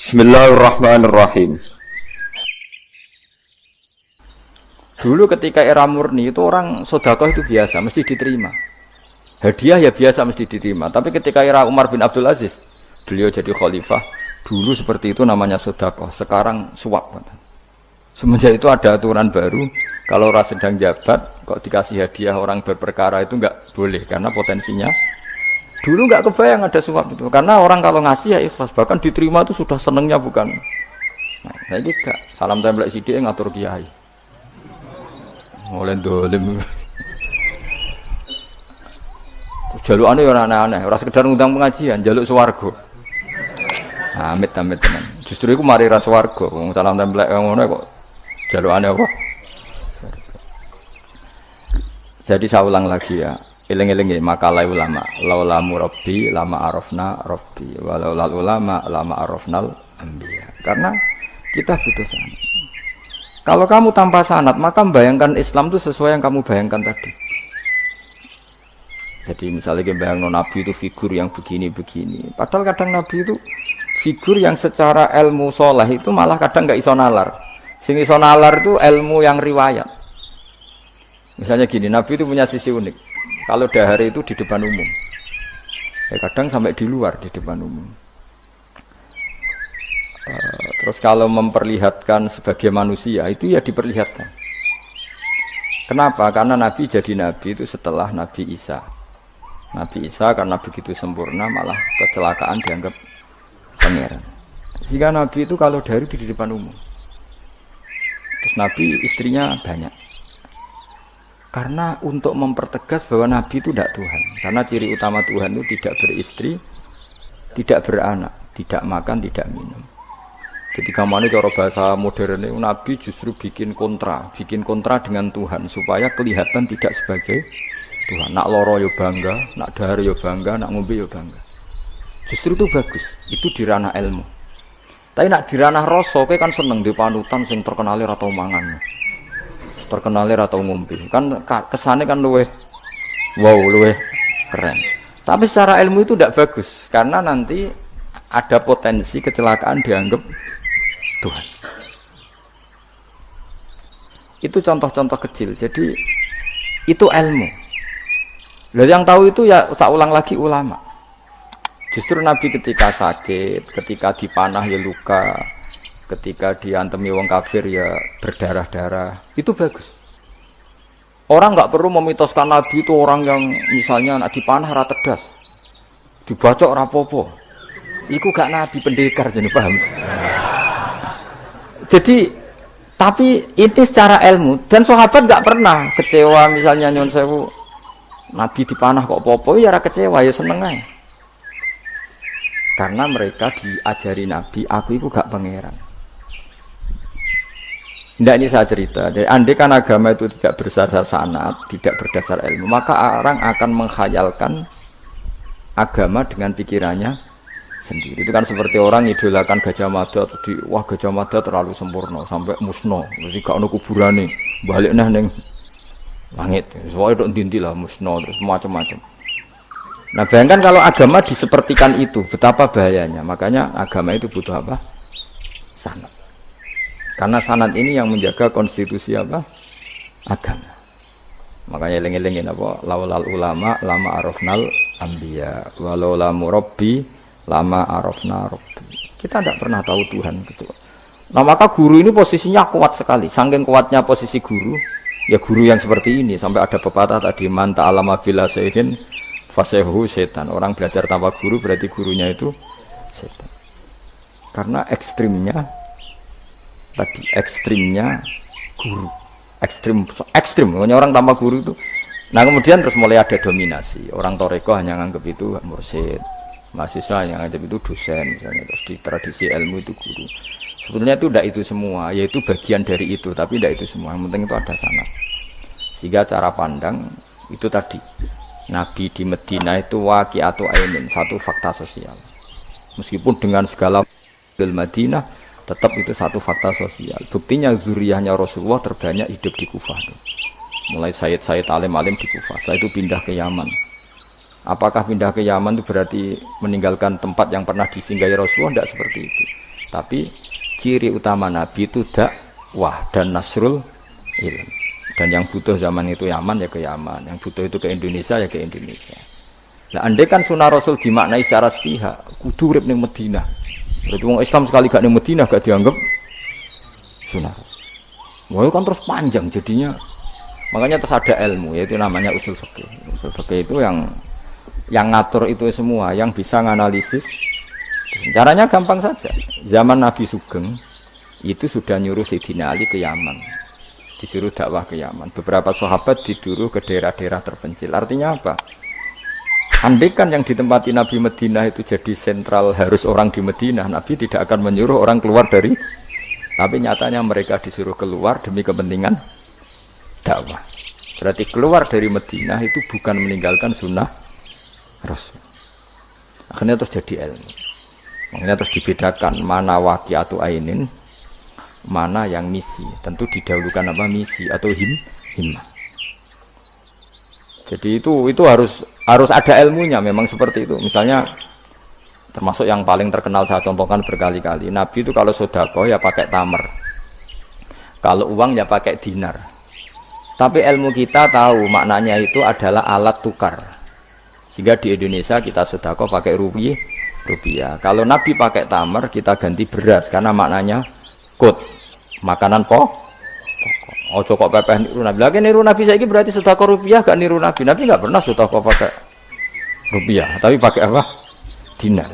Bismillahirrahmanirrahim. Dulu ketika era murni itu orang sedekah itu biasa, mesti diterima. Hadiah ya biasa mesti diterima. Tapi ketika era Umar bin Abdul Aziz, beliau jadi khalifah, dulu seperti itu namanya sedekah, sekarang suap. Semenjak itu ada aturan baru, kalau orang sedang jabat, kok dikasih hadiah orang berperkara itu enggak boleh, karena potensinya. Dulu enggak kebayang ada suap itu, karena orang kalau ngasih ya ikhlas, bahkan diterima itu sudah senengnya bukan. Nah, saya juga salam templek sidik ngatur kiai. Mulai dolim. Jalukane ora aneh-aneh, ora sekedar ngundang pengajian, jaluk swarga. Amit-amit tenan. Justru iku mari ra swarga, wong salam templek ngono kok jalukane apa? Jadi saya ulang lagi ya. Eling-eling makalah ulama, laula murabbi lama arafna rabbi, walau lal ulama lama arafnal anbiya. Karena kita butuh sanad. Kalau kamu tanpa sanad, maka membayangkan Islam itu sesuai yang kamu bayangkan tadi. Jadi misalnya kita bayangkan Nabi itu figur yang begini-begini. Padahal kadang Nabi itu figur yang secara ilmu soleh itu malah kadang nggak iso nalar. Sing iso nalar itu ilmu yang riwayat. Misalnya gini, Nabi itu punya sisi unik. Kalau dahar itu di depan umum, ya kadang sampai di luar di depan umum. Terus kalau memperlihatkan sebagai manusia itu ya diperlihatkan. Kenapa? Karena Nabi jadi Nabi itu setelah Nabi Isa. Nabi Isa karena begitu sempurna malah kecelakaan dianggap pangeran. Sehingga Nabi itu kalau dahar itu di depan umum. Terus Nabi istrinya banyak. Karena untuk mempertegas bahwa Nabi itu tidak Tuhan. Karena ciri utama Tuhan itu tidak beristri, tidak beranak, tidak makan, tidak minum. Jadi gamane cara bahasa modern itu Nabi justru bikin kontra dengan Tuhan supaya kelihatan tidak sebagai Tuhan. Nak loro yo bangga, nak dahar yo bangga, nak ngombe yo bangga. Justru itu bagus. Itu di ranah ilmu. Tapi nak di ranah rasa kowe kan seneng di panutan sing terkenal ora tau mangan. Terkenalir atau ngombe kan kesannya kan luweh keren. Tapi secara ilmu itu tidak bagus karena nanti ada potensi kecelakaan dianggap Tuhan. Itu contoh-contoh kecil. Jadi itu ilmu. Lalu yang tahu itu ya tak ulang lagi ulama. Justru Nabi ketika sakit, ketika dipanah ya luka, ketika diantemi wong kafir ya berdarah-darah, itu bagus. Orang nggak perlu memitoskan Nabi itu orang yang misalnya nak dipanah ra tedas, dibacok ora apa-apa. Iku gak Nabi pendekar jadi paham. Jadi tapi itu secara ilmu dan sahabat nggak pernah kecewa misalnya nyon sewu Nabi dipanah kok apa-apa ya ra kecewa ya seneng aja. Karena mereka diajari Nabi, aku itu gak pangeran. Tidak, ini saya cerita. Jadi andai kan agama itu tidak berdasar sanad, tidak berdasar ilmu, maka orang akan menghayalkan agama dengan pikirannya sendiri. Itu kan seperti orang idolakan Gajah Mada, wah Gajah Mada terlalu sempurna sampai musno. Jadi gak ada kuburan nih, balik ning langit. Soalnya itu dintilah musno terus macam-macam. Nah bayangkan kalau agama disepertikan itu, betapa bahayanya. Makanya agama itu butuh apa? Sanad. Karena sanad ini yang menjaga konstitusi apa? Agama. Makanya eling-elingin apa? Laulal ulama lama arafnal anbiya, walau la murabbi lama arafna rabbi. Kita tidak pernah tahu Tuhan gitu. Nah maka guru ini posisinya kuat sekali. Saking kuatnya posisi guru, ya guru yang seperti ini sampai ada pepatah tadi man ta'allama bila sayhin fasehu setan. Orang belajar tanpa guru berarti gurunya itu setan. Karena ekstrimnya guru ekstrim pokoknya orang tanpa guru itu. Nah kemudian terus mulai ada dominasi. Orang toreko hanya nganggap itu mursyid, mahasiswa yang nganggap itu dosen misalnya. Terus di tradisi ilmu itu guru. Sebetulnya itu tidak itu semua, yaitu bagian dari itu, tapi tidak itu semua. Yang penting itu ada sanad. Sehingga cara pandang itu tadi Nabi di Medina itu waqi'atu ainin, satu fakta sosial. Meskipun dengan segala Madinah tetap itu satu fakta sosial. Buktinya zuriyahnya Rasulullah terbanyak hidup di Kufah. Mulai Sayyid alim-alim di Kufah. Setelah itu pindah ke Yaman. Apakah pindah ke Yaman itu berarti meninggalkan tempat yang pernah disinggahi Rasulullah? Tidak seperti itu. Tapi ciri utama Nabi itu dakwah dan nasrul ilm. Dan yang butuh zaman itu Yaman ya ke Yaman, yang butuh itu ke Indonesia ya ke Indonesia. Nah, andai kan sunnah Rasul dimaknai secara sepihak, kudu urip ning Madinah. Berarti wong Islam sekali gak ning Madinah gak dianggap sunnah. Wah, kan terus panjang jadinya. Makanya terus ada ilmu, yaitu namanya usul fikih. Usul fikih itu yang ngatur itu semua, yang bisa nganalisis. Caranya gampang saja. Zaman Nabi Sugeng itu sudah nyuruh Sayyidina Ali ke Yaman. Disuruh dakwah ke Yaman. Beberapa sahabat disuruh ke daerah-daerah terpencil. Artinya apa? Andai kan yang ditempati Nabi Madinah itu jadi sentral harus orang di Madinah, Nabi tidak akan menyuruh orang keluar dari. Tapi nyatanya mereka disuruh keluar demi kepentingan dakwah. Berarti keluar dari Madinah itu bukan meninggalkan sunnah Rasul. Akhirnya terus jadi ilmu. Makanya terus dibedakan mana waqi'atu ainin, mana yang misi. Tentu didahulukan apa misi atau himmah. Jadi itu harus ada ilmunya memang seperti itu. Misalnya termasuk yang paling terkenal saya contohkan berkali-kali. Nabi itu kalau sedekah ya pakai tamar. Kalau uang ya pakai dinar. Tapi ilmu kita tahu maknanya itu adalah alat tukar. Sehingga di Indonesia kita sedekah pakai rupiah. Kalau Nabi pakai tamar kita ganti beras karena maknanya kut, makanan pokok. Ojo kok pepeh niru Nabi. Lagi niru Nabi saiki berarti sedekah rupiah gak niru Nabi. Nabi gak pernah sedekah pakai rupiah, tapi pakai apa? Dinar.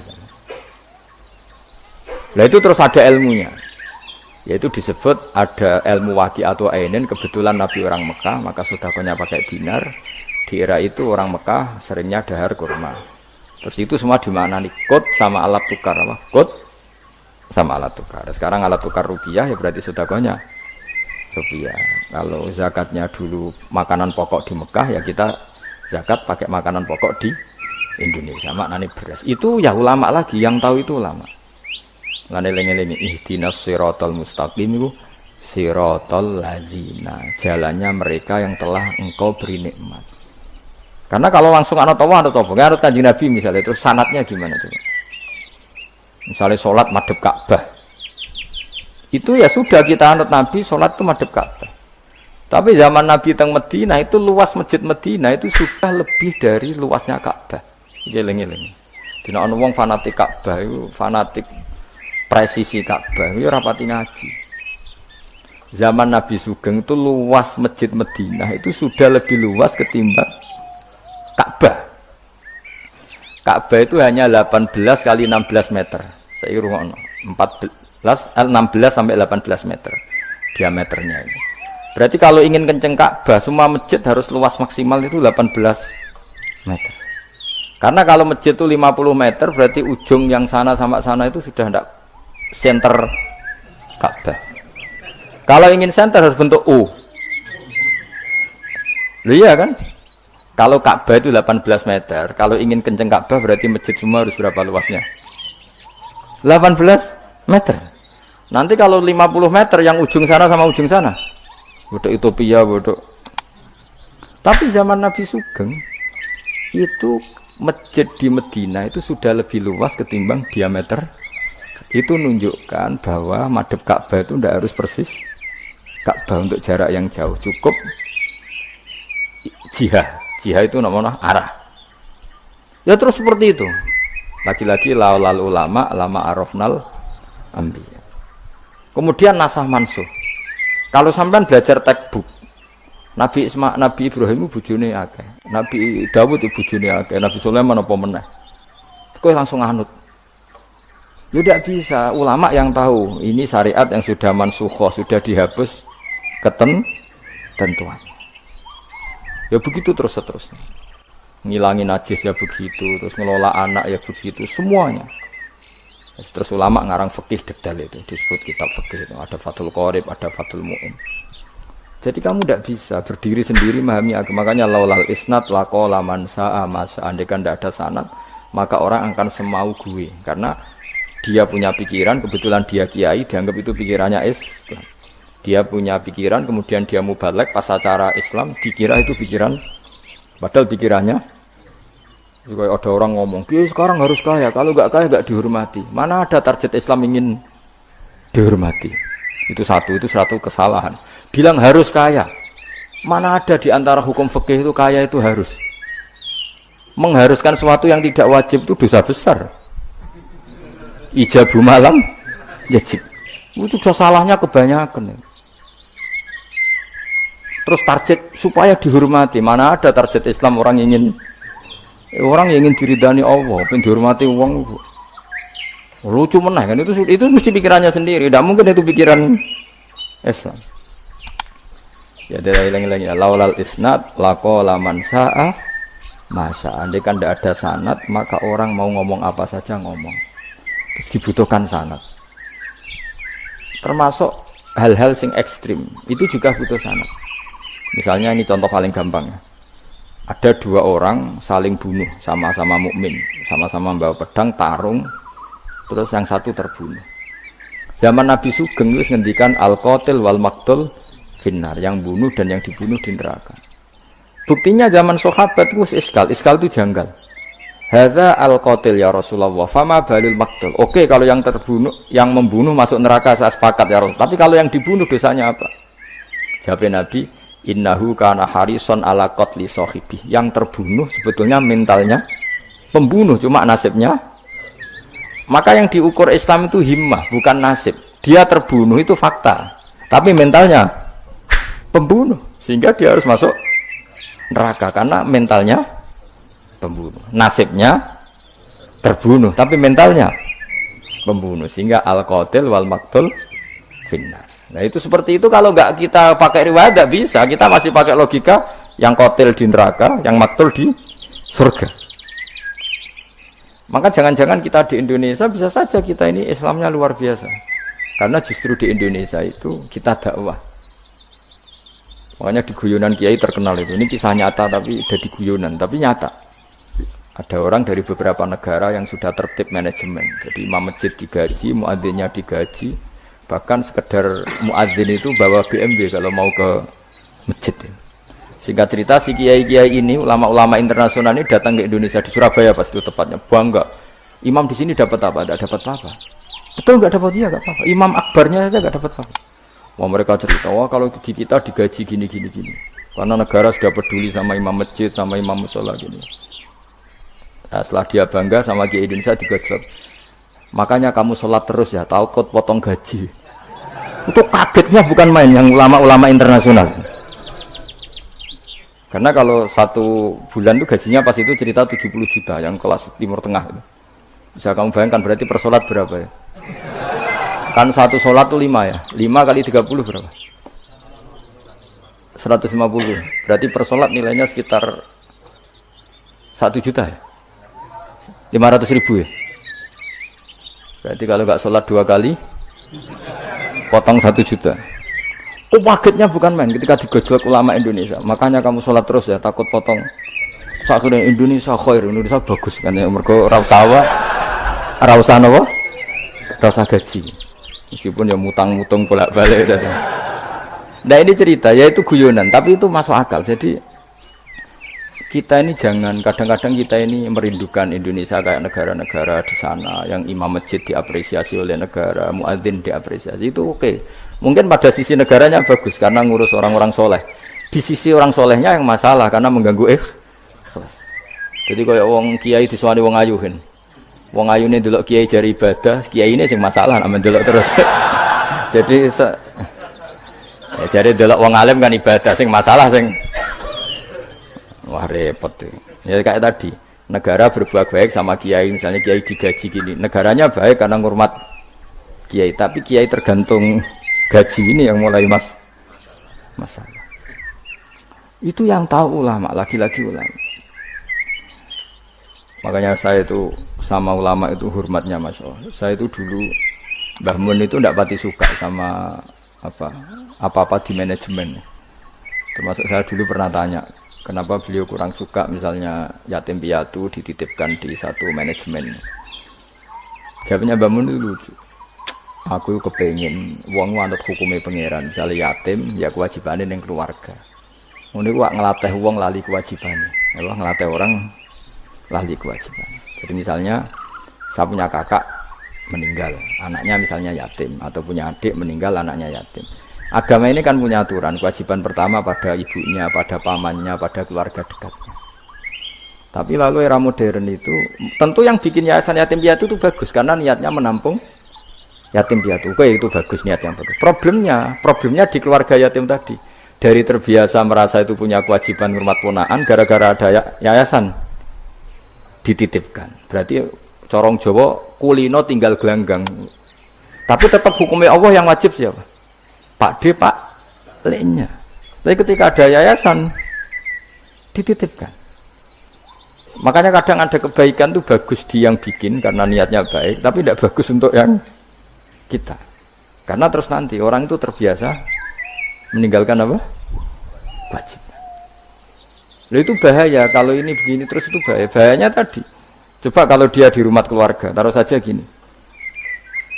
Nah itu terus ada ilmunya. Yaitu disebut ada ilmu waqi'atu ainin. Kebetulan Nabi orang Mekah, maka sedekahnya pakai dinar. Di era itu orang Mekah seringnya dahar kurma. Terus itu semua dimaknani kut sama alat tukar apa? Kut sama alat tukar. Sekarang alat tukar rupiah ya berarti sedekahnya rupiah. Kalau zakatnya dulu makanan pokok di Mekah ya kita zakat pakai makanan pokok di Indonesia. Maknanya beras. Itu ya ulama lagi yang tahu itu ulama. Ngene eling-eling ihdinas siratal mustaqim itu siratal ladzina, jalannya mereka yang telah engkau beri nikmat. Karena kalau langsung ana tawah ana topo, anut Kanjeng Nabi misalnya terus sanatnya gimana coba? Misalnya sholat madhep Ka'bah. Itu ya sudah kita anut Nabi sholat itu madhep Ka'bah. Tapi zaman Nabi teng Madinah itu luas masjid Madinah itu sudah lebih dari luasnya Ka'bah. Iki eling-eling. Dina ana wong fanatik Ka'bah itu fanatik presisi Ka'bah itu rapati ngaji. Zaman Nabi Sugeng itu luas masjid Madinah itu sudah lebih luas ketimbang Ka'bah. Ka'bah itu hanya 18 kali 16 meter. Saya rungokno 16 sampai 18 meter diameternya ini. Berarti kalau ingin kenceng Ka'bah semua masjid harus luas maksimal itu 18 meter. Karena kalau masjid itu 50 meter berarti ujung yang sana sampai sana itu sudah tidak center Ka'bah. Kalau ingin center harus bentuk U. Iya kan? Kalau Ka'bah itu 18 meter, kalau ingin kenceng Ka'bah berarti masjid semua harus berapa luasnya? 18 meter. Nanti kalau 50 meter yang ujung sana sama ujung sana, bodoh utopia, bodoh. Tapi zaman Nabi Sugeng itu masjid di Madinah itu sudah lebih luas ketimbang diameter. Itu menunjukkan bahwa madhep Ka'bah itu tidak harus persis Ka'bah untuk jarak yang jauh, cukup jihah itu namanya arah. Ya terus seperti itu. Lagi-lagi laulal ulama lama arafnal ambiya. Kemudian nasah mansuh. Kalau sampean belajar textbook, Nabi Ibrahim bojone akeh, Nabi Dawud bojone akeh, Nabi Sulaiman apa meneh. Kowe langsung anut. Ya tidak bisa. Ulama yang tahu ini syariat yang sudah mansukhoh, sudah dihapus ketentuan. Ya begitu terus-terusnya. Ngilangin najis ya begitu, terus ngelola anak ya begitu, semuanya. Terus ulama ngarang fikih detail itu, disebut kitab fikih itu. Ada Fathul Qorib, ada Fathul Mu'in. Jadi kamu tidak bisa berdiri sendiri memahami agama. Makanya laulal isnad laqala man sa'a masa. Andaikan tidak ada sanad, maka orang akan semau gue. Karena dia punya pikiran, kebetulan dia kiai, dianggap itu pikirannya Islam. Dia punya pikiran, kemudian dia mubalek pas acara Islam, dikira itu pikiran, padahal pikirannya juga ada orang ngomong, dia sekarang harus kaya, kalau nggak kaya nggak dihormati. Mana ada target Islam ingin dihormati. Itu satu kesalahan. Bilang harus kaya. Mana ada di antara hukum fikih itu kaya itu harus. Mengharuskan sesuatu yang tidak wajib itu dosa besar. Ijabu malam yajib. Itu dosa salahnya kebanyakan. Terus target supaya dihormati. Mana ada target Islam orang ingin diridani Allah, pengen dihormati uang. Lucu meneh kan itu mesti pikirannya sendiri. Tidak mungkin itu pikiran Islam. Ya dari ilang-ilang ya laulal isnad laqala man sa'a masa. Andai kan tidak ada sanad maka orang mau ngomong apa saja ngomong. Terus dibutuhkan sanad. Termasuk hal-hal sing ekstrim itu juga butuh sanad. Misalnya ini contoh paling gampang ya. Ada dua orang saling bunuh, sama-sama mukmin, sama-sama membawa pedang tarung, terus yang satu terbunuh. Zaman Nabi Sugeng itu ngendikan al-qatil wal maqtul finnar, yang bunuh dan yang dibunuh di neraka. Buktinya zaman sahabat itu iskal itu janggal. Hadza al-qatil ya Rasulullah, fama balil maqtul. Oke, kalau yang terbunuh, yang membunuh masuk neraka saya sepakat ya Rasul. Tapi kalau yang dibunuh dosanya apa? Jawab Nabi, innahu kana harison ala qatli sahibi. Yang terbunuh sebetulnya mentalnya pembunuh, cuma nasibnya. Maka yang diukur Islam itu himmah, bukan nasib. Dia terbunuh itu fakta, tapi mentalnya pembunuh, sehingga dia harus masuk neraka karena mentalnya pembunuh. Nasibnya terbunuh, tapi mentalnya pembunuh, sehingga al-qatil wal maqtul finnar. Nah itu seperti itu. Kalau nggak kita pakai riwayat nggak bisa, kita masih pakai logika yang qatil di neraka, yang maqtul di surga. Maka jangan-jangan kita di Indonesia bisa saja kita ini Islamnya luar biasa, karena justru di Indonesia itu kita dakwah. Makanya di guyonan kiai terkenal itu, ini kisah nyata tapi jadi guyonan, tapi nyata. Ada orang dari beberapa negara yang sudah tertib manajemen, jadi imam masjid digaji, muadzinnya digaji. Bahkan sekedar muadzin itu bawa BMW kalau mau ke masjid. Singkat cerita si kiai-kiai ini, ulama-ulama internasional ini datang ke Indonesia, di Surabaya pas itu tepatnya, bangga. Imam di sini dapat apa? Tidak dapat apa-apa. Betul nggak dapat dia nggak apa-apa. Imam akbarnya saja nggak dapat apa-apa. Wah mereka cerita, wah kalau di kita digaji gini. Karena negara sudah peduli sama imam masjid, sama imam musola gini. Nah, setelah dia bangga sama kiai Indonesia digojlok. Makanya kamu sholat terus ya, takut potong gaji. Itu kagetnya bukan main yang ulama-ulama internasional. Karena kalau satu bulan itu gajinya pas itu cerita 70 juta yang kelas Timur Tengah itu. Bisa kamu bayangkan berarti per sholat berapa ya? Kan satu sholat itu 5 ya, 5 kali 30 berapa? 150. Berarti per sholat nilainya sekitar 1 juta ya? 500.000 ya? Berarti kalau nggak sholat 2 kali potong 1 juta. Oh kagetnya bukan main ketika digojlok ulama Indonesia. Makanya kamu sholat terus ya, takut potong. Sakjane Indonesia khair, Indonesia bagus kan ya, mergo ora usah napa? Ora usah gaji. Meskipun ya mutang-mutung bolak-balik. Nah ini cerita, yaitu guyonan, tapi itu masuk akal. Jadi kita ini jangan, kadang-kadang kita ini merindukan Indonesia kayak negara-negara di sana yang imam masjid diapresiasi oleh negara, muadzin diapresiasi, itu oke. Mungkin pada sisi negaranya bagus karena ngurus orang-orang soleh. Di sisi orang solehnya yang masalah karena mengganggu ikhlas. Jadi kayak wong kiai disuwani wong ayu kan. Wong ayu ini delok kiai jari ibadah, kiai ini sing masalah nek delok terus. Jadi ya jari delok wong alim kan ibadah, sing masalah sing wah repot tuh. Ya kayak tadi, negara berbuat baik sama kiai, misalnya kiai digaji gini, negaranya baik karena ngurmat kiai, tapi kiai tergantung gaji ini yang mulai masalah. Itu yang tahu ulama, lagi-lagi ulama. Makanya saya itu sama ulama itu hormatnya Masya Allah. Saya itu dulu Mbah Mun itu tidak pati suka sama apa-apa di manajemen. Termasuk saya dulu pernah tanya, kenapa beliau kurang suka misalnya yatim piatu dititipkan di satu manajemen. Jawabnya Mbah Mun itu lucu. Aku kepengen wong anut hukumnya pangeran, misalnya yatim ya kewajibannya yang keluarga. Ini gua ngelatih wong lali kewajibannya, ya ngelatih orang lali kewajiban. Jadi misalnya saya punya kakak meninggal, anaknya misalnya yatim, atau punya adik meninggal, anaknya yatim. Agama ini kan punya aturan, kewajiban pertama pada ibunya, pada pamannya, pada keluarga dekatnya. Tapi lalu era modern itu, tentu yang bikin yayasan yatim piatu itu bagus, karena niatnya menampung yatim piatu. Oke, itu bagus, niat yang bagus. Problemnya di keluarga yatim tadi. Dari terbiasa merasa itu punya kewajiban hormat ponaan, gara-gara ada yayasan dititipkan. Berarti corong Jawa kulino tinggal gelanggang. Tapi tetap hukumnya Allah yang wajib siapa? Pak D, Pak L-nya. Tapi ketika ada yayasan dititipkan. Makanya kadang ada kebaikan itu bagus di yang bikin karena niatnya baik, tapi tidak bagus untuk yang kita. Karena terus nanti orang itu terbiasa meninggalkan apa? Wajib. Lalu itu bahaya kalau ini begini terus itu bahaya. Bahayanya tadi. Coba kalau dia di rumah keluarga, taruh saja gini.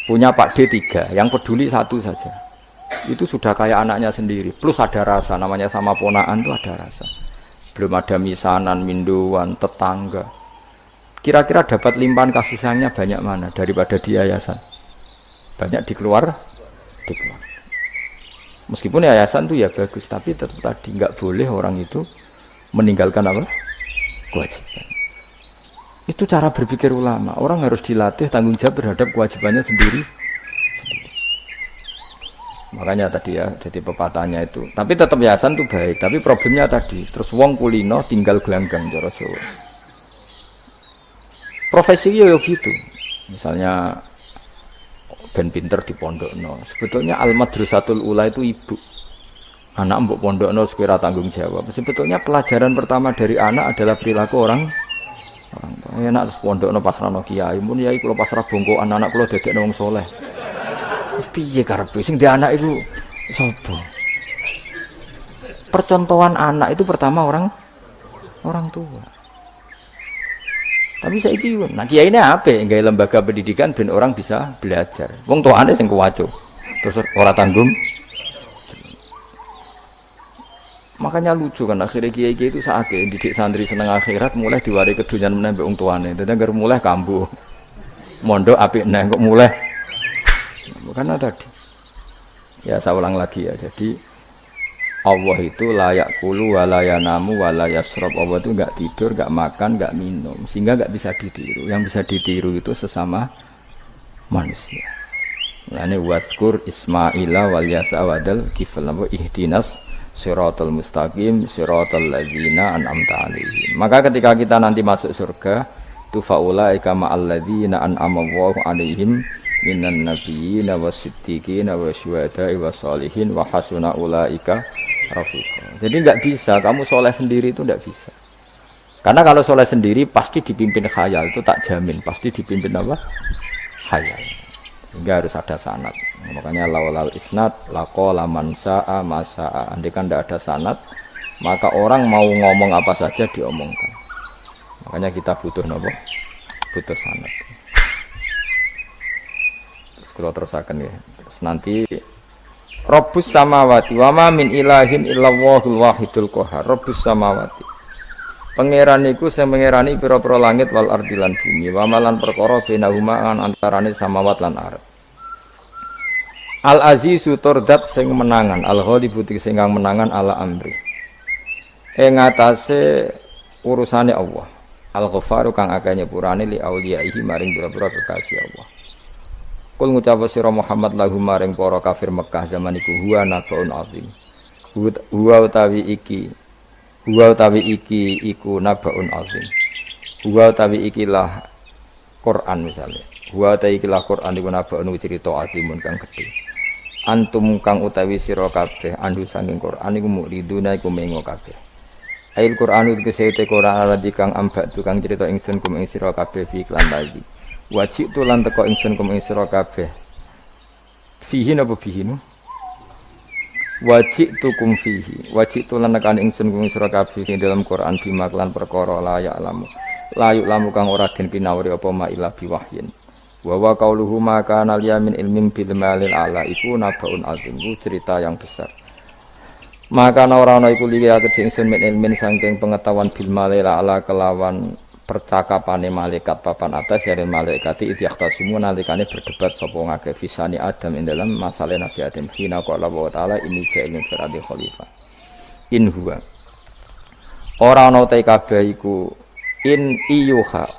Punya Pak D 3, yang peduli 1 saja. Itu sudah kayak anaknya sendiri. Plus ada rasa, namanya sama ponaan itu ada rasa. Belum ada misanan, minduan, tetangga. Kira-kira dapat limpahan kasih sayangnya banyak mana daripada di yayasan? Banyak di keluarga. Meskipun yayasan itu ya bagus, tapi tetap tadi nggak boleh orang itu meninggalkan apa? Kewajiban. Itu cara berpikir ulama. Orang harus dilatih tanggung jawab terhadap kewajibannya sendiri. Makanya tadi ya, jadi pepatahnya itu. Tapi tetap yayasan itu baik. Tapi problemnya tadi, terus wong kulino tinggal gelanggang cara Jawa. Profesi yo gitu. Misalnya ben pinter di pondokno. Sebetulnya al-madrasatul ula itu ibu. Anak mbok pondokno sekira tanggung jawab. Sebetulnya pelajaran pertama dari anak adalah perilaku orang tua. Enak terus pondokno pasrano kiai. Mun yai kula pasrah bongkokan anak kula dadekno wong saleh. Piye karepe sing di anak itu sapa? Percontohan anak itu pertama orang tua. Tapi saiki nah kiai ini apik gawe lembaga pendidikan ben orang bisa belajar. Wong tuane sing kuwaco. Terus ora tanggung. Makanya lucu kan akhirnya kiai itu saake didik santri seneng akhirat mulai diwari kedunyan meneh mbek wong tuane. Dadi anggere mulai kambuh. Mondok apik neh kok mulai. Karena tadi ya saya ulang lagi ya, jadi Allah itu layak kulu walayanamu walayasrob. Allah itu enggak tidur, enggak makan, enggak minum, sehingga enggak bisa ditiru. Yang bisa ditiru itu sesama manusia. Ini waskur Ismaila wal yasa wadal kifal ihdinas siratal mustaqim siratal ladzina an'amta alaihim. Maka ketika kita nanti masuk surga tu faulaika ma'al ladzina an'ama Allahu alaihim minan nabiyina wasiddiqina wasyuhada'i wassalihin wa hasuna ulaika rafiqa. Jadi enggak bisa kamu soleh sendiri itu enggak bisa. Karena kalau soleh sendiri pasti dipimpin khayal, itu tak jamin pasti dipimpin apa? Khayal. Sehingga harus ada sanad. Makanya laulal isnad laqala man sa'a ma sa'a. Andai kan enggak ada sanad, maka orang mau ngomong apa saja diomongkan. Makanya kita butuh apa? Butuh sanad. Kalau terusakan ya. Terus nanti Rabbus samawati wa ma min ilahin illallahul wahidul qahar. Rabbus samawati. Pangeran iku sing pangerani pira-pira langit wal ardi lan bumi. Wa malan perkara benahuma antarane samawat lan ardh. Al azizu turdat sing menangan, al ghalibu sing menangan ala amri. Ing atase urusane Allah. Al ghafaru kang akeh nyepurane li auliyaihi maring pira-pira kekasih Allah. Kul ngucap sira Muhammad lahum maring para kafir Mekah zaman iku huwa nabaun azim. Huwa utawi iki iku nabaun azim. Huwa utawi ikilah Quran misalnya. Huwa utawi ikilah Quran iku nabaun cerita azimun kang gedhe. Antum kang utawi sira kabeh andu saking Quran iku muriduna iku mengo kabeh. Ail Quran iki sete Quran aladi kang ambak tukang cerita ingsun kum ing sira kabeh fi iklan lagi. Wajib tu lan teko ingsun kum ing sira kabeh. Fihi napa fihi nu? Wajib tu kum fihi. Wajib tu lan tekan ingsun kum sira kabeh ing dalam Quran bima lan perkara layak lamu. Layuk lamu kang ora den pinawuri apa ma ila biwahyin. Wa wa qauluhu ma kana liyamin ilmin bil malil ala iku nabaun azim. Itu cerita yang besar. Maka ora ana iku liya kedhe ingsun min ilmin saking pengetahuan bil malil ala kelawan percakapane malaikat papan atas dari malaikat itu yakhtasimu nalikane berdebat sapa ngake fisani Adam ing dalam masalah Nabi Adam hina qala wa ta'ala ini ja'ilun fil ardi khalifah in huwa ora ana te kabeh iku in iyuha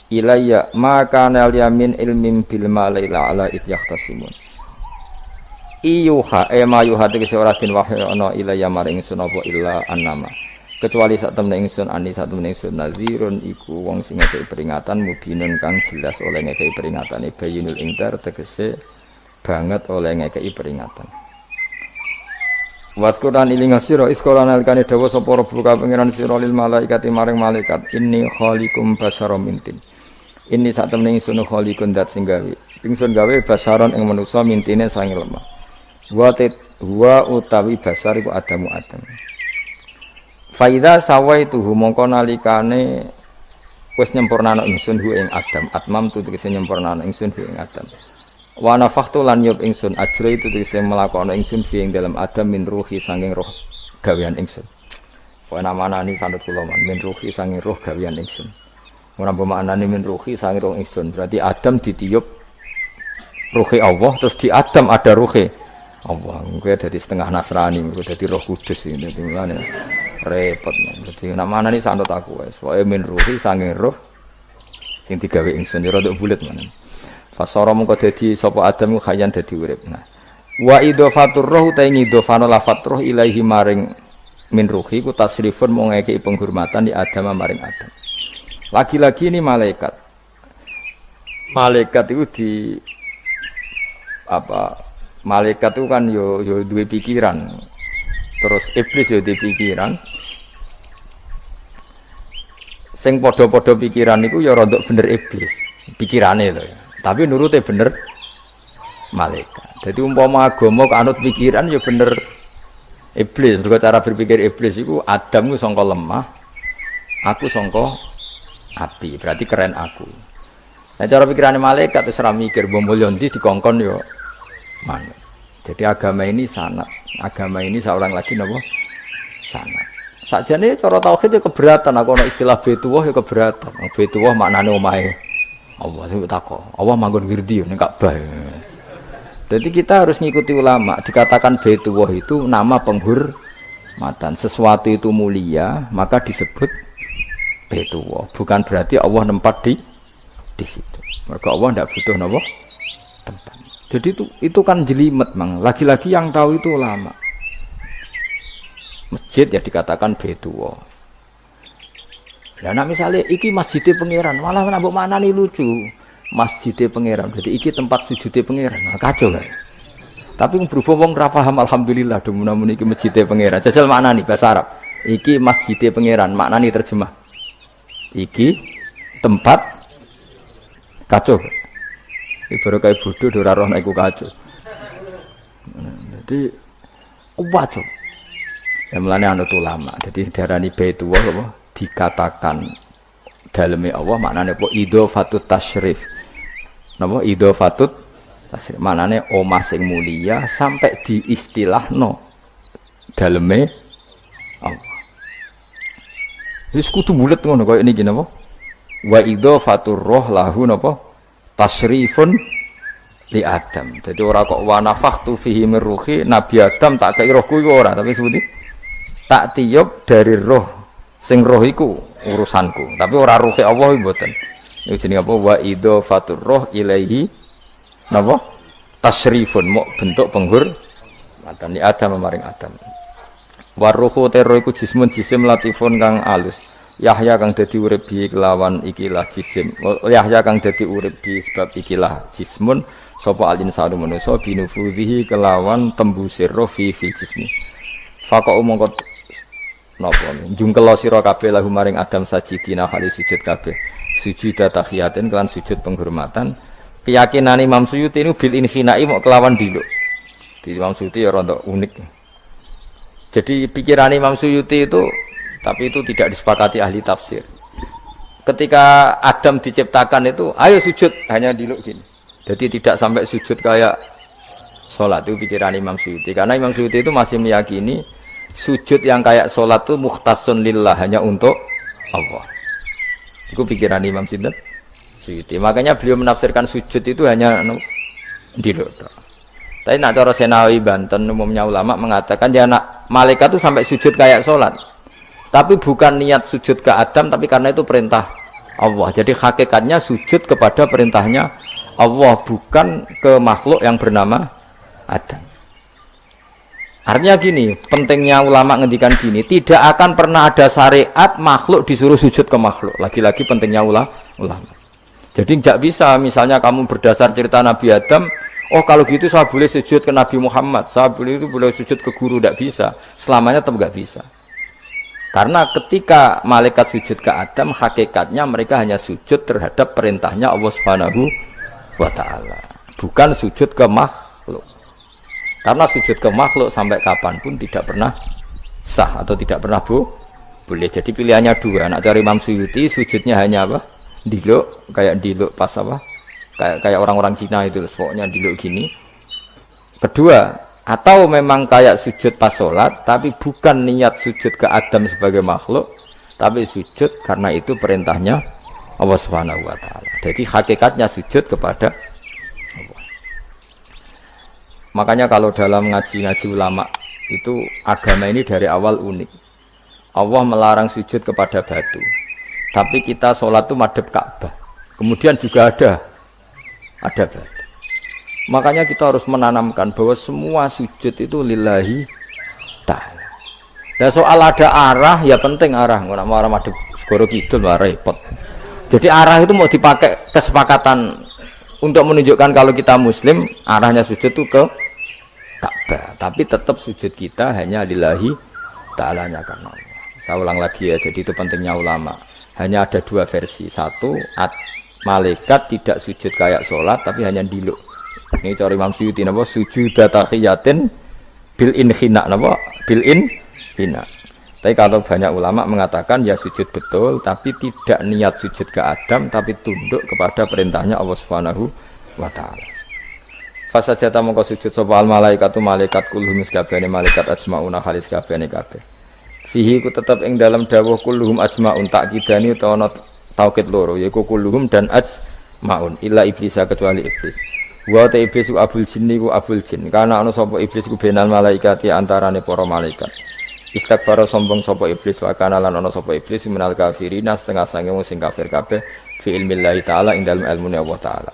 ilayya ma kana yamin ilmin bil malaila ala it yakhtasimun iyuha ma yuha tegese ora den wahyu ana ilayya maring ingsun apa illa annama kecuali sak temne ingsun ani sak temne ingsun nazirun iku wong sing ngekeki peringatan mubinun kang jelas oleh ngekeki peringatane bayinul ingkar tegese banget oleh ngekeki peringatan waskuran ilinga sira iskolan alkane dawa sapa rabbuka pangeran sira lil malaikati maring malaikat inni khaliqum basyaram mintin inni sak temne ingsun khaliqun dat sing gawe ingsun gawe basyaron ing manusa mintine sange lemah wa utawi basar iku adamu adam faida sawaituhu mongko nalikane wis nyempurnana ingsun hu ing Adam atmam tu tegese nyempurnana ingsun hu ing Adam wa nafakhtu lan yub ingsun ajra itu tegese melakono ingsun fi ing dalam Adam min ruhi sanging roh gawean ingsun wa namanani sandut kula man min ruhi sanging roh gawean ingsun ora maknane min ruhi sanging roh ingsun berarti Adam ditiup ruhi Allah terus di Adam ada ruhi Allah kuwi dadi setengah Nasrani kuwi dadi Roh Kudus iki dadi ngene repot dadi namane iki sanut aku wis wae min ruhi sanging roh sing digawe ingsun rada bulet menan fasara mengko dadi sapa Adam ku khayan dadi urip nah wa idhafatur roh ta ngidhofano lafat roh ilahi maring min ruhi ku tasrifun mung ngekeki penghormatan di Adam maring Adam lagi-lagi ini malaikat itu di malaikat itu kan yo duwe pikiran terus iblis yo duwe pikiran sing padha-padha pikiran niku ya rada bener iblis pikirane lho tapi nurute bener malaikat jadi umpama agama kok anut pikiran ya bener iblis mergo cara berpikir iblis iku Adam ku sangka lemah aku sangka api berarti keren aku nah cara pikirane malaikat wis ora mikir mulya ndi dikongkon yo manut. Jadi agama ini sanad. Agama ini seorang lagi napa? Sanad. Sakjane cara tauhid ya keberatan aku ana istilah Baitullah ya keberatan. Baitullah maknane omahe Allah sing takok. Allah manggon wirdi ning Ka'bah. Jadi kita harus ngikuti ulama. Dikatakan Baitullah itu nama penghormatan. Sesuatu itu mulia, maka disebut Baitullah. Bukan berarti Allah nempat di situ. Mergo Allah ndak butuh napa? Tempat. Jadi itu kan jelimet mang. Lagi-lagi yang tahu itu ulama. Masjid ya dikatakan Baitullah. Lah nek misale iki masjidé pangeran, malah nambah maknane lucu. Masjidé pangeran. Jadi iki tempat sujudé pangeran. Nah, kacau kan. Tapi berhubung wong ra paham alhamdulillah demun-demun iki masjidé pangeran. Jajal maknane bahasa Arab. Iki masjidé pangeran, maknane terjemah. Iki tempat kacau. Baru kayak bodoh ora roh nek iku kacau. Jadi wajo. Ya mulane anut ulama. Jadi diarani Baitullah apa dikatakan daleme Allah maknane apa idhofatut tasyrif. Napa idhofatut tasyrif maknane omah sing mulia sampai diistilahno daleme Allah. Wis kudu mulet ngono kaya niki napa? Wa idhofatur roh lahu napa? Tasrifun li Adam. Jadi ora kok wa nafakhtu fihi min ruhi Nabi Adam tak kei rohku iku ora, tapi sebuti tak tiup dari roh sing roh iku urusanku. Tapi ora ruhi Allah mboten. Niku jenenge apa wa idhofatur roh ilaihi napa? Tasrifun mok bentuk penghormatan li Adam maring Adam. Wa ruhu tero iku jismun jisim latifun kang alus. Yahya kang dadi urip bi kelawan ikilah jisim. Yahya kang dadi urip bi sebab ikilah jismun sapa alin sadu manusa binufudhihi kelawan tembusir roh fi jismi. Faqa mongko napa jungkel sira kabeh lahu maring Adam sajidina hali sujud kabeh. Sujud tahiyatin kelan sujud penghormatan. Keyakinan Imam Suyuti ini bil inhinai mok kelawan diluk. Di Imam Suyuti ya rada unik. Jadi pikiran Imam Suyuti itu tapi itu tidak disepakati ahli tafsir. Ketika Adam diciptakan itu, ayo sujud, hanya diluk gini. Jadi tidak sampai sujud kayak sholat, itu pikiran Imam Suyuti. Karena Imam Suyuti itu masih meyakini sujud yang kayak sholat itu mukhtasun lillah, hanya untuk Allah. Itu pikiran Imam Sinten Suyuti. Makanya beliau menafsirkan sujud itu hanya ndiluk. Tapi nak cara Senawi Banten umumnya ulama mengatakan ya nak malaikat itu sampai sujud kayak sholat. Tapi bukan niat sujud ke Adam, tapi karena itu perintah Allah. Jadi hakikatnya sujud kepada perintahnya Allah, bukan ke makhluk yang bernama Adam. Artinya gini, pentingnya ulama ngendikan gini, tidak akan pernah ada syariat makhluk disuruh sujud ke makhluk. Lagi-lagi pentingnya ulama. Jadi tidak bisa, misalnya kamu berdasar cerita Nabi Adam, oh kalau gitu saya boleh sujud ke Nabi Muhammad, saya boleh sujud ke guru, tidak bisa. Selamanya tetap tidak bisa. Karena ketika malaikat sujud ke Adam, hakikatnya mereka hanya sujud terhadap perintahnya Allah Subhanahu wa ta'ala, bukan sujud ke makhluk. Karena sujud ke makhluk sampai kapanpun tidak pernah sah atau tidak pernah boleh. Jadi pilihannya dua. Nak cari Imam Suyuti sujudnya hanya apa? Diluk, kayak diluk pas apa? Kayak orang-orang Cina itu, pokoknya diluk gini. Kedua, atau memang kayak sujud pas sholat, tapi bukan niat sujud ke Adam sebagai makhluk, tapi sujud karena itu perintahnya Allah Subhanahu wa ta'ala. Jadi hakikatnya sujud kepada Allah. Makanya kalau dalam ngaji-ngaji ulama itu agama ini dari awal unik. Allah melarang sujud kepada batu, tapi kita sholat itu madhep Ka'bah. Kemudian juga ada batu. Makanya kita harus menanamkan bahwa semua sujud itu lillahi ta'ala. Dan soal ada arah, ya penting arah. Nggak mau arah madhep segoro kidul, repot. Jadi arah itu mau dipakai kesepakatan untuk menunjukkan kalau kita muslim, arahnya sujud itu ke Ka'bah. Tapi tetap sujud kita hanya lillahi ta'alanya karena Allah. Saya ulang lagi ya, jadi itu pentingnya ulama. Hanya ada dua versi. Satu, malaikat tidak sujud kayak sholat, tapi hanya diluk. Ini cara Imam Suyuti, napa? Sujud tahiyatin bil inhina, napa? Bil inhina. Tapi kalau banyak ulama mengatakan ya sujud betul, tapi tidak niat sujud ke Adam, tapi tunduk kepada perintahnya Allah Subhanahu wa ta'ala. Fasajata mongko sujud sapa al malaikatu malaikat kulluhum sakabehane malaikat ajmauna halis kabehane kabeh. Fihi ku tetap ing dalam dawuh kulluhum ajmaun takkidani utawa taukid loro yaiku kulluhum dan ajmaun illa iblis kecuali iblis. Wa ta iblis ku abul jinni ku abul jin. Karena ana sapa iblis ku benal malaikat ya antarane para malaikat. Istakbara sombong sapa iblis wa kana lan ana sapa iblis minal kafirina setengah sange wong sing kafir kabeh fi ilmillahi taala ing dalem ilmune Allah taala.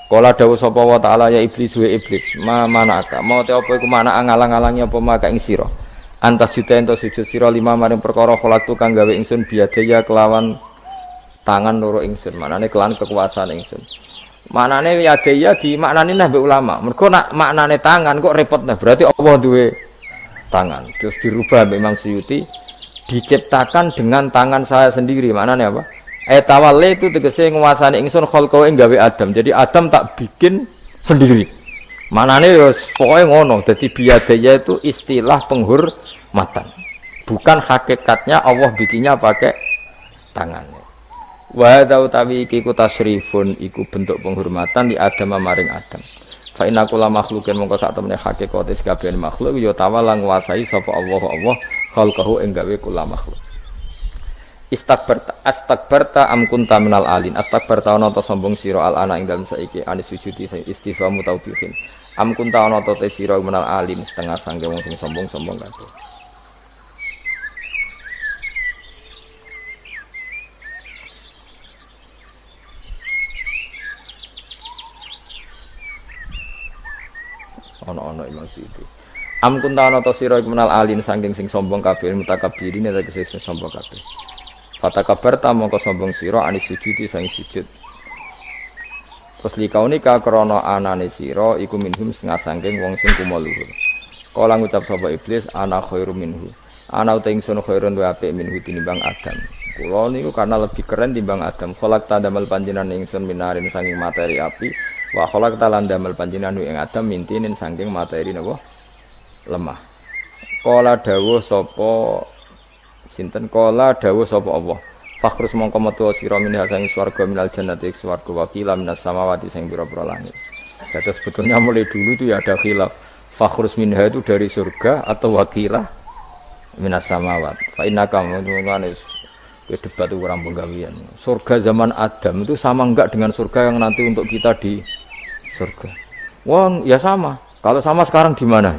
Kala dawuh sapa wa taala ya iblis wa iblis ma manaka mau te apa iku mana ngalang-alangi apa maka ing sira antas juta ento sujud sira lima maring perkara kholaqtu kang gawe ingsun biadaya kelawan tangan loro ingsun manane kelawan kekuasaan ingsun. Manane yadaya di maknane nang ulama mergo nak maknane tangan kok repot nah berarti Allah duwe tangan. Terus dirubah memang Suyuti diciptakan dengan tangan saya sendiri. Maknanya apa? Tawalle itu tegese nguasani ingsun khalqahu ing gawe Adam. Jadi Adam tak bikin sendiri. Maknanya ya pokoknya ngono. Jadi biadaya itu istilah penghormatan. Bukan hakikatnya Allah bikinnya pakai tangannya. Wa utawi iki ku tasrifun iku bentuk penghormatan di Adam maring Adam. Fa inna kula makhlukin mongko sak temene hakikate kabeh makhluk ya tawala nguasai sapa Allah khalqahu ing gawe kula makhluk. Astakbarta am kunta minal alin. Astakbarta ana ta sombong sira al ana ing dalem saiki anis sujudi sing istifhamu taubihin. Am kunta ana ta te sira minal alin setengah sangge wong sing sombong-sombong kabeh. Ono Imam Suyuti. Am kunta ana ta sira menal alin saking sing sombong kabeh mutakabbirin tegese sing sombong kabeh. Fatakabarta mongko sombong sira anis sujudi sang sujud. Terus likaunika krana anane sira iku minhum setengah saking wong sing kumuluhur. Kala ngucap sapa iblis ana khairum minhu. Ana uta ingsun khairun wa apik minhu tinimbang Adam. Kula niku karena lebih keren timbang Adam. Kholak tandamel panjenengan ingsun minarin saking materi api. Wa kholak talan damel panjenengan ing Adam mintinin saking materi napa lemah. Kala dawuh sapa sinten kala dawuh sapa Allah. Fakhrus mongko metu sira minha saking swarga minal jannati swarga wa qila minas samawati sing pira-pira langit. Jadi sebetulnya mulai dulu itu ya ada khilaf. Fakhrus minha itu dari surga atau wakilah minas samawat. Fa innaka Debat itu kurang penggawian. Surga zaman Adam itu sama enggak dengan surga yang nanti untuk kita di surga? Wah, ya sama. Kalau sama sekarang di mana?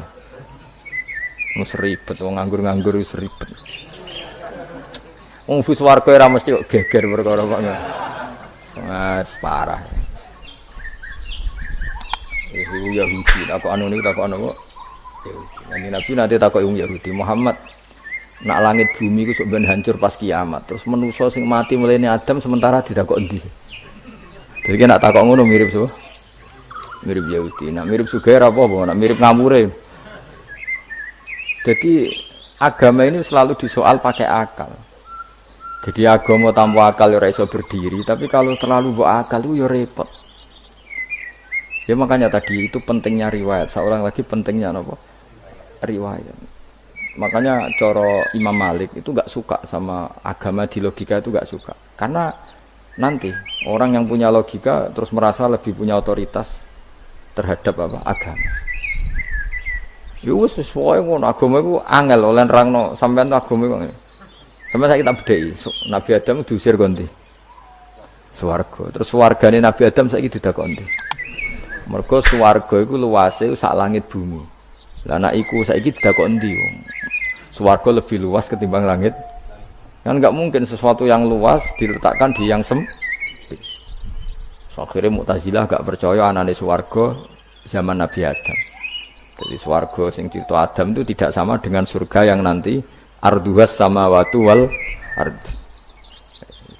Seribet, wong nganggur-nganggur seribet. Wong bus warga ora mesti kok geger perkara kok. Mas parah. Itu Yahudi, takok anu niku takok anu kok. Yahudi. Nabi nanti takok Yahudi, Muhammad nak langit bumi ku sok ben hancur pas kiamat. Terus manusa sing mati mulane Adam sementara ditakok endi. Jadi nak takok ngono mirip so. Mirip Yahudi. Nak mirip sugih apa apa, nak mirip ngamure. Jadi agama ini selalu disoal pakai akal. Jadi agama tanpa akal ya ora iso berdiri, tapi kalau terlalu bawa akal itu ya repot. Ya makanya tadi itu pentingnya riwayat. Seorang lagi pentingnya apa? Riwayat. Makanya coro Imam Malik itu gak suka sama agama di logika itu gak suka. Karena nanti orang yang punya logika terus merasa lebih punya otoritas terhadap apa? Agama. Ya wis sesuai ngono agama iku angel oleh nerangno sampean agama kok. Sampeyan saiki tak bedheki Nabi Adam diusir kondi. Swarga. Terus swargane Nabi Adam saiki didakoni. Mergo swarga iku luase sak langit bumi. Lah nek iku saiki didakoni ndi wong. Swarga lebih luas ketimbang langit. Kan enggak mungkin sesuatu yang luas diletakkan di yang sempit. So, akhirnya Mu'tazilah gak percaya anane swarga zaman Nabi Adam. Jadi swarga sing cipta Adam itu tidak sama dengan surga yang nanti arduhas samawati wal ard.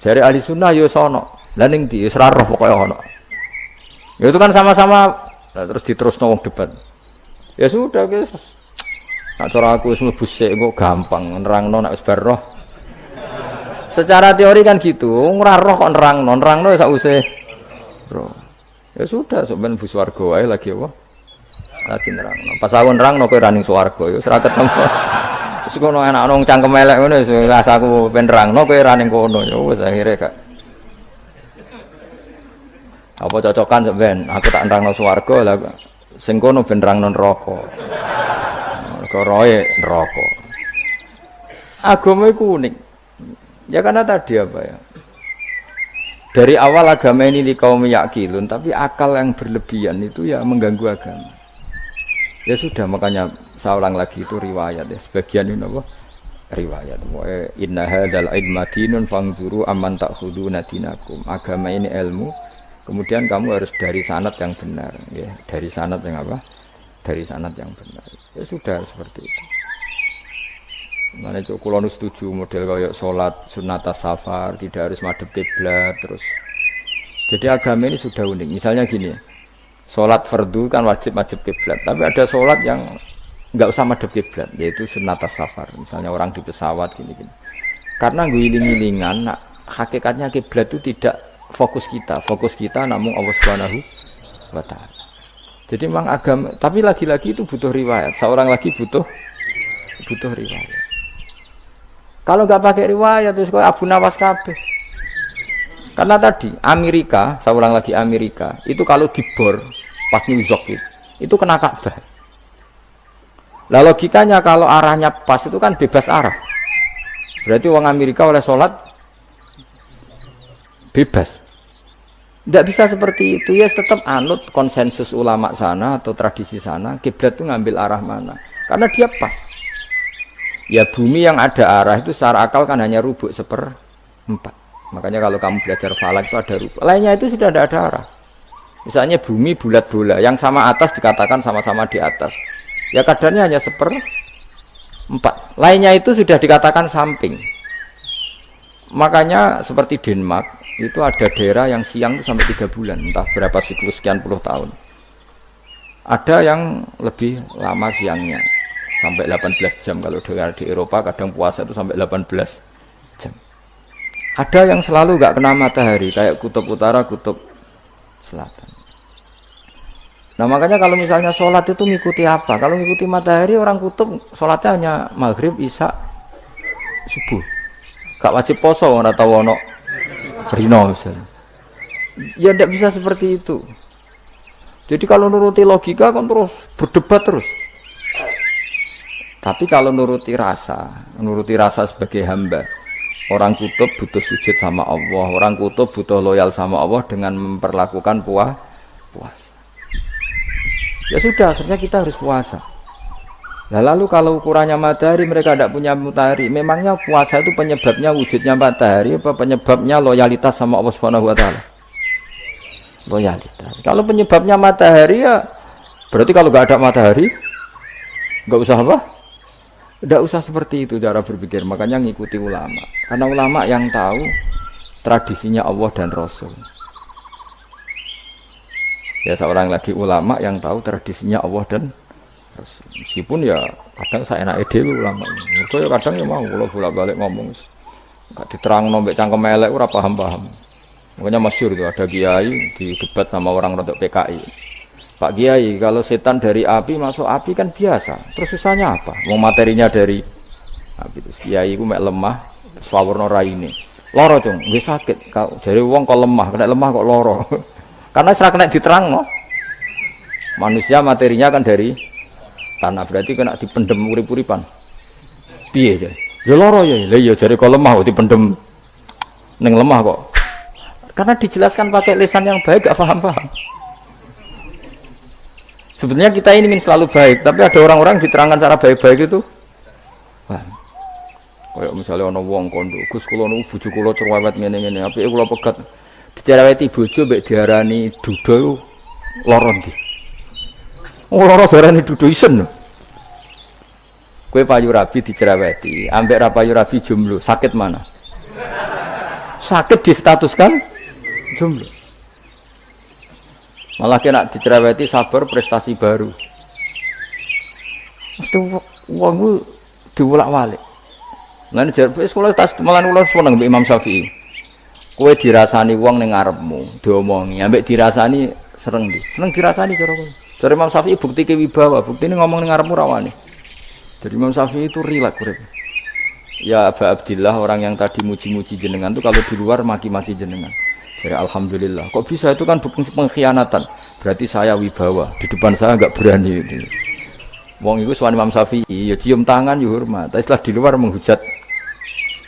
Jare ahli sunnah yo sono. Lah ning ndi wis ra roh pokoke ono. Ya itu kan sama-sama terus diterusno wong debat. Ya sudah guys. Nak cara aku wis mlebu sik kok gampang nerangno nek wis bar roh. Secara teori kan gitu, ora roh kok nerangno ya sakwise roh. Ya sudah sok ben bu swarga wae lagi apa? Lagi nerangno. Pas aku nerangno kowe ra ning swarga ya ora ketemu. Wis kono enak nang cangkem elek ngono wis rasaku ben nerangno kowe ra ning kono ya wis akhire gak. Apa cocokan sampean? Aku tak nerangno swarga lah sing kono ben nerangno neraka. Koroe neraka. Agama iku unik. Ya karena tadi apa ya? Dari awal agama ini di kaum yakilun, tapi akal yang berlebihan itu ya mengganggu agama. Ya sudah makanya saya ulang lagi itu riwayat ya. Sebagian ini apa? Riwayat. Inna hadzal ilma dinun fangzuru amman ta'khuduna dinakum. Agama ini ilmu. Kemudian kamu harus dari sanad yang benar, ya. Dari sanad yang apa? Dari sanad yang benar. Ya sudah seperti itu. Mana cok kulon setuju model kayak sholat sunat safar tidak harus madhep kiblat terus. Jadi agama ini sudah unik. Misalnya gini, sholat fardu kan wajib kiblat, tapi ada sholat yang nggak usah madhep kiblat, yaitu sunat safar. Misalnya orang di pesawat gini-gini. Karena guling-gilingan, nah, hakikatnya kiblat itu tidak fokus kita namun Allah Subhanahu wa Ta'ala. Jadi memang agama, tapi lagi-lagi itu butuh riwayat. Seorang lagi butuh riwayat. Kalau nggak pakai riwayat terus kok Abu Nawas kabeh. Karena tadi Amerika, saya ulang lagi Amerika, itu kalau dibor pas New York itu kena Ka'bah. Lah logikanya kalau arahnya pas itu kan bebas arah. Berarti orang Amerika oleh sholat bebas. Tidak bisa seperti itu ya, tetap anut konsensus ulama sana atau tradisi sana, kiblat itu ngambil arah mana? Karena dia pas. Ya bumi yang ada arah itu secara akal kan hanya rubuk 1/4. Makanya kalau kamu belajar falak itu ada rubuk. Lainnya itu sudah tidak ada arah. Misalnya bumi bulat bola, yang sama atas dikatakan sama-sama di atas. Ya kadarnya hanya 1/4. Lainnya itu sudah dikatakan samping. Makanya seperti Denmark itu ada daerah yang siang itu sampai 3 bulan, entah berapa siklus sekian puluh tahun. Ada yang lebih lama siangnya. Sampai 18 jam kalau di Eropa kadang puasa itu sampai 18 jam. Ada yang selalu nggak kena matahari kayak kutub utara, kutub selatan. Nah makanya kalau misalnya sholat itu ngikuti apa? Kalau ngikuti matahari orang kutub sholatnya hanya maghrib, isya, subuh. Gak wajib poso orang tahu ono rino misalnya. Ya tidak bisa seperti itu. Jadi kalau nuruti logika kan terus berdebat terus. Tapi kalau nuruti rasa sebagai hamba, Orang kutub butuh sujud sama Allah, orang kutub butuh loyal sama Allah dengan memperlakukan puasa. Ya sudah, akhirnya kita harus puasa. Nah, lalu kalau ukurannya matahari, mereka tidak punya matahari. Memangnya puasa itu penyebabnya wujudnya matahari apa penyebabnya loyalitas sama Allah Subhanahu wa taala? Loyalitas. Kalau penyebabnya matahari ya berarti kalau nggak ada matahari nggak usah apa? Nggak usah seperti itu cara berpikir. Makanya ngikuti ulama. Karena ulama yang tahu tradisinya Allah dan Rasul. Ya seorang lagi ulama yang tahu tradisinya Allah dan Rasul. Meskipun ya kadang saya enak ide ulama ini. Mereka ya kadang ya mau kalau bolak-balik ngomong nggak diterang nombek cangkem elek ora paham-paham. Makanya masyhur itu ada kiai di debat sama orang rodok PKI. Pak Kiai, kalau setan dari api masuk api kan biasa. Terus susahnya apa? Mau materinya dari api itu. Kiai itu mek lemah, swawarna raine. Loro cung, nggih sakit. Jare wong kok lemah, kena lemah kok loro. Karena serak kena diterangno. Manusia materinya kan dari tanah, berarti kena dipendem urip-uripan. Piye jare? Ya loro ya. Lah ya jare kok lemah kok dipendem ning lemah kok. Karena dijelaskan pakai lisan yang baik gak paham-paham. Sebenarnya kita ini ingin selalu baik, tapi ada orang-orang diterangkan cara baik-baik itu. Wah, kayak misalnya ono wong kondo, Gus kula nu bojo kula cerewet ngene-ngene, apike kula pegat dicereweti bojo mbek diarani duda lara ndi. Oh lara diarani duda isen. Kowe payu rabi dicereweti, ambek ra payu rabi jomblo, sakit mana? Sakit distatuskan jomblo. Malah kena dicereweti sabar prestasi baru. Mesti wong diwolak-walik. Lan jarpe sekolah tas malah ulah seneng mbek Imam Syafi'i. Kowe dirasani wong ning ngarepmu, diomongi, ambek dirasani seneng ndi? Seneng dirasani cara kowe. Cara Imam Syafi'i buktike wibawa, buktine ngomong ning ngarepmu rawane. Jadi Imam Syafi'i itu rileks urip. Ya Aba Abdillah, orang yang tadi muji-muji jenengan itu kalau di luar maki-maki jenengan. Jadi alhamdulillah. Kok bisa itu kan bukan pengkhianatan. Berarti saya wibawa. Di depan saya enggak berani itu. Wong itu suami Imam Syafi'i, ya cium tangan ya hormat. Tapi setelah di luar menghujat.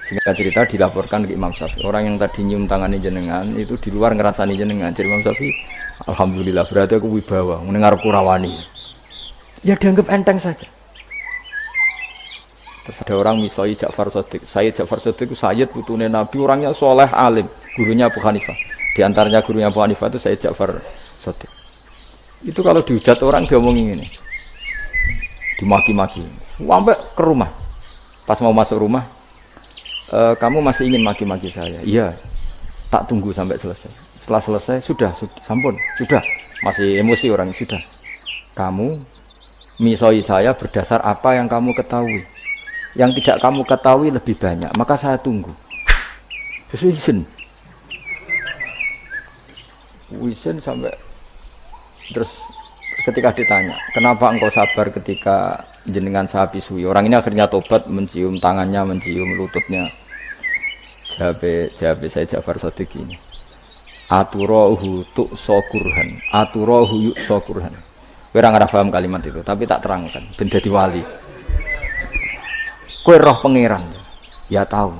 Singkat cerita dilaporkan ke Imam Syafi'i. Orang yang tadi nyium tangannya jenengan itu di luar ngerasani jenengan. Jadi Imam Syafi'i, alhamdulillah berarti aku wibawa. Mendengar kurawani. Ya dianggap enteng saja. Terus ada orang misoi Ja'far Shadiq. Sayyid Ja'far Shadiq itu Sayyid putune Nabi, orangnya soleh alim. Gurunya Abu Hanifah. Di antaranya gurunya Abu Hanifah itu Sayyid Ja'far Shadiq. Itu kalau dihujat orang diomongin ini. Dimaki-maki. Sampai ke rumah. Pas mau masuk rumah, kamu masih ingin maki-maki saya? Iya. Tak tunggu sampai selesai. Setelah selesai, sudah sampun, sudah. Masih emosi orang, sudah. Kamu misoi saya berdasar apa yang kamu ketahui. Yang tidak kamu ketahui lebih banyak, maka saya tunggu. Terus izin sampai terus ketika ditanya, kenapa engkau sabar ketika jenengan saya pisui? Orang ini akhirnya tobat, mencium tangannya, mencium lututnya. Jawab saya Ja'far Shadiq ini. Aturahu tu'so kurhan, aturahu yu'so kurhan. Kowe ora paham kalimat itu, tapi tak terangkan ben dadi wali. Kowe roh pangeran. Ya tahu.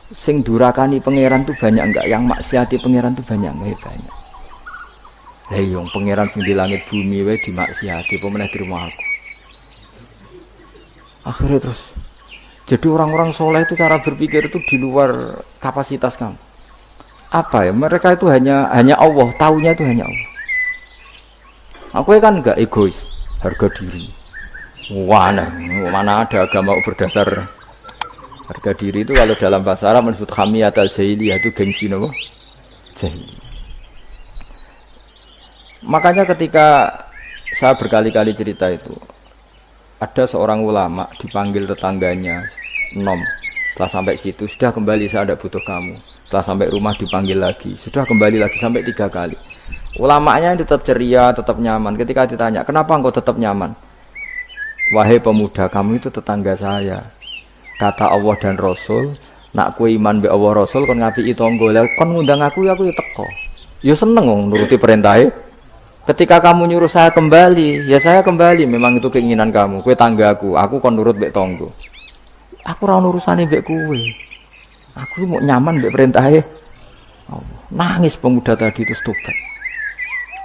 Sing durakani pangeran tuh banyak enggak? Yang maksiati pangeran tuh banyak enggak? Banyak. Lah iya pangeran sing di langit bumi wae dimaksiati, apa meneh di rumah aku. Akhirnya terus. Jadi orang-orang soleh itu cara berpikir itu di luar kapasitas kamu. Apa ya? Mereka itu hanya Allah, taunya itu hanya Allah. Aku kan enggak egois, harga diri. Mana ada agama berdasar harga diri itu. Kalau dalam bahasa Arab disebut hamiyatul jahiliyah, itu gengsi nopo jahiliyah. Makanya ketika saya berkali-kali cerita itu, ada seorang ulama dipanggil tetangganya nom. Setelah sampai situ, sudah kembali, saya tidak butuh kamu. Setelah sampai rumah dipanggil lagi, sudah kembali lagi sampai 3 kali. Ulamanya tetap ceria, tetap nyaman. Ketika ditanya, kenapa engkau tetap nyaman? Wahai pemuda, kamu itu tetangga saya. Kata Allah dan Rasul, nak kue iman be Allah Rasul kon ngapiki tangga. Lah kon ngundang aku ya teko. Ya seneng wong nuruti perintahnya. Ketika kamu nyuruh saya kembali, ya saya kembali. Memang itu keinginan kamu. Kue tanggaku, aku kon nurut mbek tangga. Aku ora urusane mbek kowe. Aku mau nyaman mbek perintahe Allah. Nangis pemuda tadi itu tobat.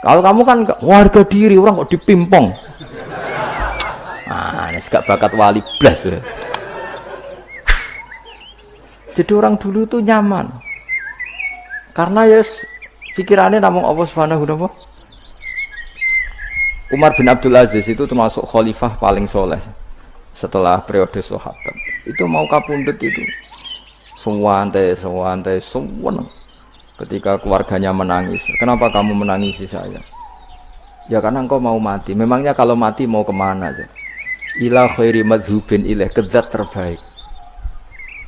Kalau kamu kan warga diri orang kok dipimpong. Ini gak bakat wali blas. Jadi orang dulu itu nyaman. Karena ya pikirannya namung Allah Subhanahu wa ta'ala. Umar bin Abdul Aziz itu termasuk khalifah paling soleh setelah periode sahabat. Itu mau kapundhut itu sewantai seneng. Ketika keluarganya menangis, kenapa kamu menangisi saya? Ya karena engkau mau mati. Memangnya kalau mati mau kemana aja? Ila khairi madhubin ilaih, ke zat terbaik.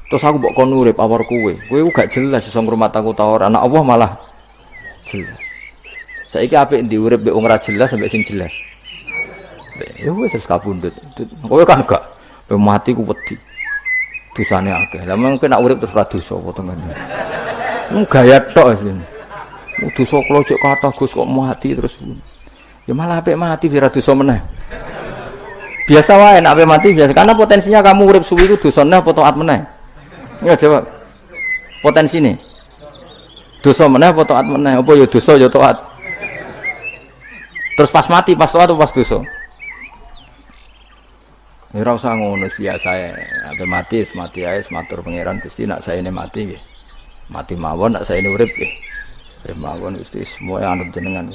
Terus aku mbok kon urip awar kowe gak jelas iso ngrumat aku ta ora. Anak Allah malah jelas. Saiki apik ndi urip mbek wong ora jelas sampai sing jelas. Ya wis terus kapundhut. Kowe kan gak mati ku wedi. Dosane akeh. Lah mengko nek urip terus ra dosa apa tengene. Gaya tok wis. Dosa kula cek kathah Gus kok mati terus. Ya malah apik mati ora dosa meneh. Biasa wae nek apik mati biasa karena potensinya kamu urip suwi ku dosane apa taat meneh. Ya jawab. Potensi ini. Dosa meneh apa taat meneh? Apa ya dosa ya taat. Terus pas mati, pas taat atau pas dosa? Ya ora usah ngono biasa ya. Ape mati, mati ae matur pangeran Gusti nak saene mati nggih. Mati mawon nak saene urip nggih. Mawon Gusti semua anut jenengan.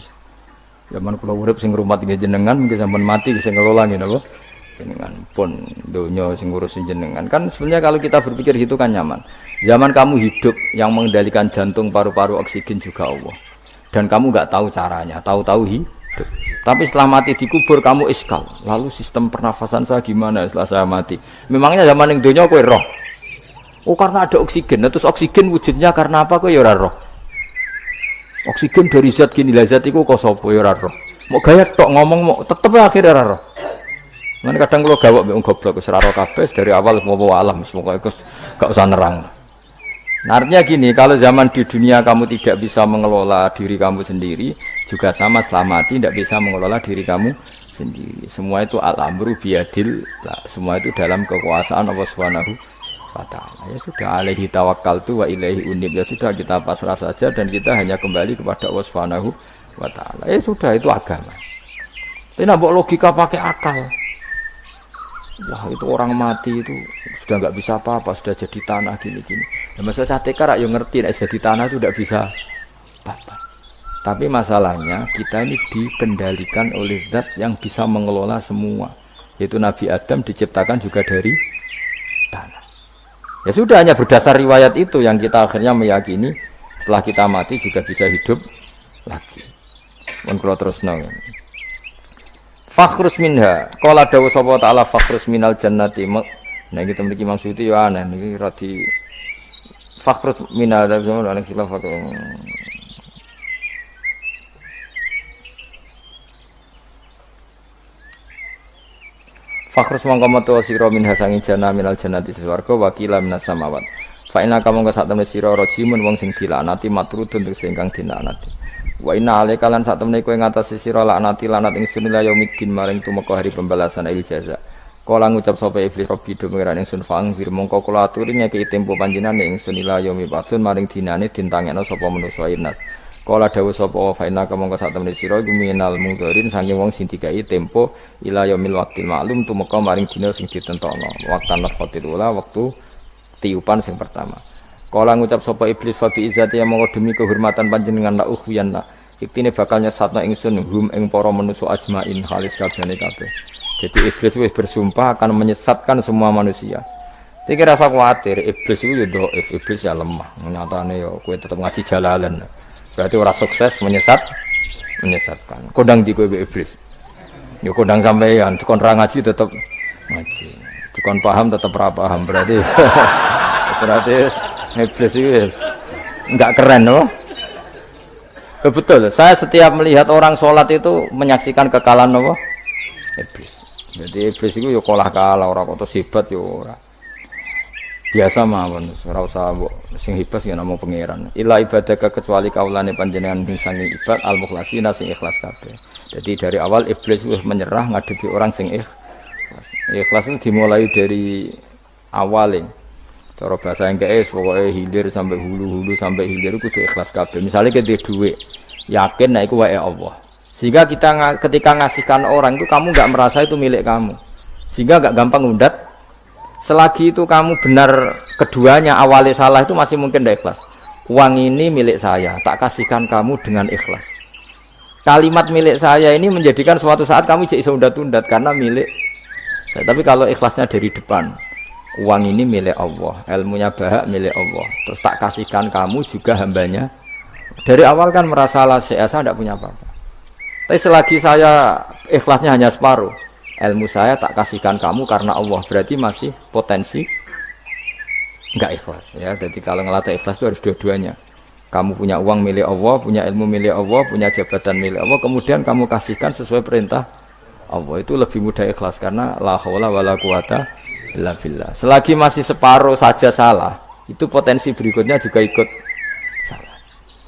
Zaman kula urip sing ngrumat nggih jenengan, mungkin sampean mati sing ngelola nggih napa? Jenengan pun donya sing ngurusin jenengan. Kan sebenarnya kalau kita berpikir gitu kan nyaman. Zaman kamu hidup yang mengendalikan jantung, paru-paru, oksigen juga Allah. Dan kamu nggak tahu caranya, tahu-tahu hidup. Tapi setelah mati dikubur kamu iskal. Lalu sistem pernafasan saya gimana setelah saya mati? Memangnya zaman yang donya kowe roh. Oh karena ada oksigen. Terus oksigen wujudnya karena apa kowe ya ora roh. Oksigen dari zat gini lah zat iku kok sapa ya ora roh. Mau gaya tok ngomong mau tetep akhirnya ora roh. Mana kadang kalau gawak mbek goblok wis ora roh kabeh dari awal mau alam pokoke gak usah nerang. Nah, artinya gini, kalau zaman di dunia kamu tidak bisa mengelola diri kamu sendiri, juga sama setelah mati tidak bisa mengelola diri kamu sendiri. Semua itu al-amru biyadil, semua itu dalam kekuasaan Allah Subhanahu wa ta'ala. Ya sudah, alaihi tawakkaltu wa ilaihi unib. Ya sudah, kita pasrah saja dan kita hanya kembali kepada Allah Subhanahu wa ta'ala. Ya sudah, itu agama. Tapi nak bawa logika pakai akal. Wah itu orang mati itu sudah nggak bisa apa-apa, sudah jadi tanah gini-gini. Ya, masalah catekar yang ngerti, jadi tanah itu tidak bisa apa-apa. Tapi masalahnya kita ini dikendalikan oleh zat yang bisa mengelola semua. Yaitu Nabi Adam diciptakan juga dari tanah. Ya sudah, hanya berdasar riwayat itu yang kita akhirnya meyakini setelah kita mati juga bisa hidup lagi. Kalau terus nong. Fakhrus minha, qala dawu sapa ta'ala fakhrus minal jannati. Nah kita memiliki maksud itu ya aneh niki radi fakhrus minal ana khilaf atau fakhrus mangko metu sira minha sanging jannah minal jannati swarga wakila minas samawat. Fa inna kamu ka sak temne sira rajimun wong sing dilaknati matrudun sing kang dilaknati. Wa inna alaika lan sak temne kowe ngatasi sira laknati lanat ingsun la yaumidin maring tumeka hari pembalasan il jaza. Kala ngucap sapa iblis robbi do pengiran ingsun fang fir mongko kula aturi nyeki tempo panjenengan ingsun la yaumi batun maring dinane dintangekno sapa manusa inas. Kala dawuh sapa fa inna mongko sak temne sira guminal mungdarin saking wong sing dikai tempo ila yaumil waqtil ma'lum tumeka maring dina sing ditentokno. Waqtan nafqatil ula wektu tiupan sing pertama. Kala ngucap sapa iblis fa bi izzati mongko demi kehormatan panjenengan la ukhyanna iktine bakal nyesatno ingsun hum ing para manusa ajmain halis kabehane kabeh. Jadi iblis wis bersumpah akan menyesatkan semua manusia. Iki rasa kuwatir, iblis itu ya dhaif, iblis ya lemah. Nyatane ya kowe tetep ngaji jalalan. Berarti ora sukses menyesatkan. Kodang di kowe iblis. Ya kodang sampean dikon ra ngaji tetep ngaji. Dikon paham tetep ra paham berarti. Berarti iblis itu enggak keren loh. Betul, saya setiap melihat orang sholat itu menyaksikan kekalahan apa? Iblis. Jadi iblis itu ya kalah orang kok hebat ya ora. Biasa mawon, ora usah mbok sing hebat ya namung pangeran. Ila ibadaka kecuali kaulane panjenengan sing sange ibad al-mukhlasina sing ikhlas kabeh. Jadi dari awal iblis wis menyerah ngadepi orang sing ikhlas. Ikhlas itu dimulai dari awalnya. Cara bahasa engkes pokoknya hilir sampai hulu sampai hilir kudu ikhlas kabeh. Misalnya kita duit, yakin nek iku wae Allah. Sehingga kita ketika ngasihkan orang itu kamu enggak merasa itu milik kamu. Sehingga enggak gampang undat. Selagi itu kamu benar keduanya awalnya salah itu masih mungkin ndak ikhlas. Uang ini milik saya, tak kasihkan kamu dengan ikhlas. Kalimat milik saya ini menjadikan suatu saat kamu jadi iso undat-undat karena milik saya. Tapi kalau ikhlasnya dari depan, uang ini milik Allah, ilmunya bahak milik Allah, terus tak kasihkan kamu juga hambanya. Dari awal kan merasa saya tidak punya apa-apa. Tapi selagi saya ikhlasnya hanya separuh, ilmu saya tak kasihkan kamu karena Allah, berarti masih potensi enggak ikhlas ya. Jadi kalau ngelatih ikhlas itu harus dua-duanya. Kamu punya uang milik Allah, punya ilmu milik Allah, punya jabatan milik Allah, kemudian kamu kasihkan sesuai perintah Allah, itu lebih mudah ikhlas karena la haula wala quwata illa billah. Selagi masih separuh saja salah, itu potensi berikutnya juga ikut salah.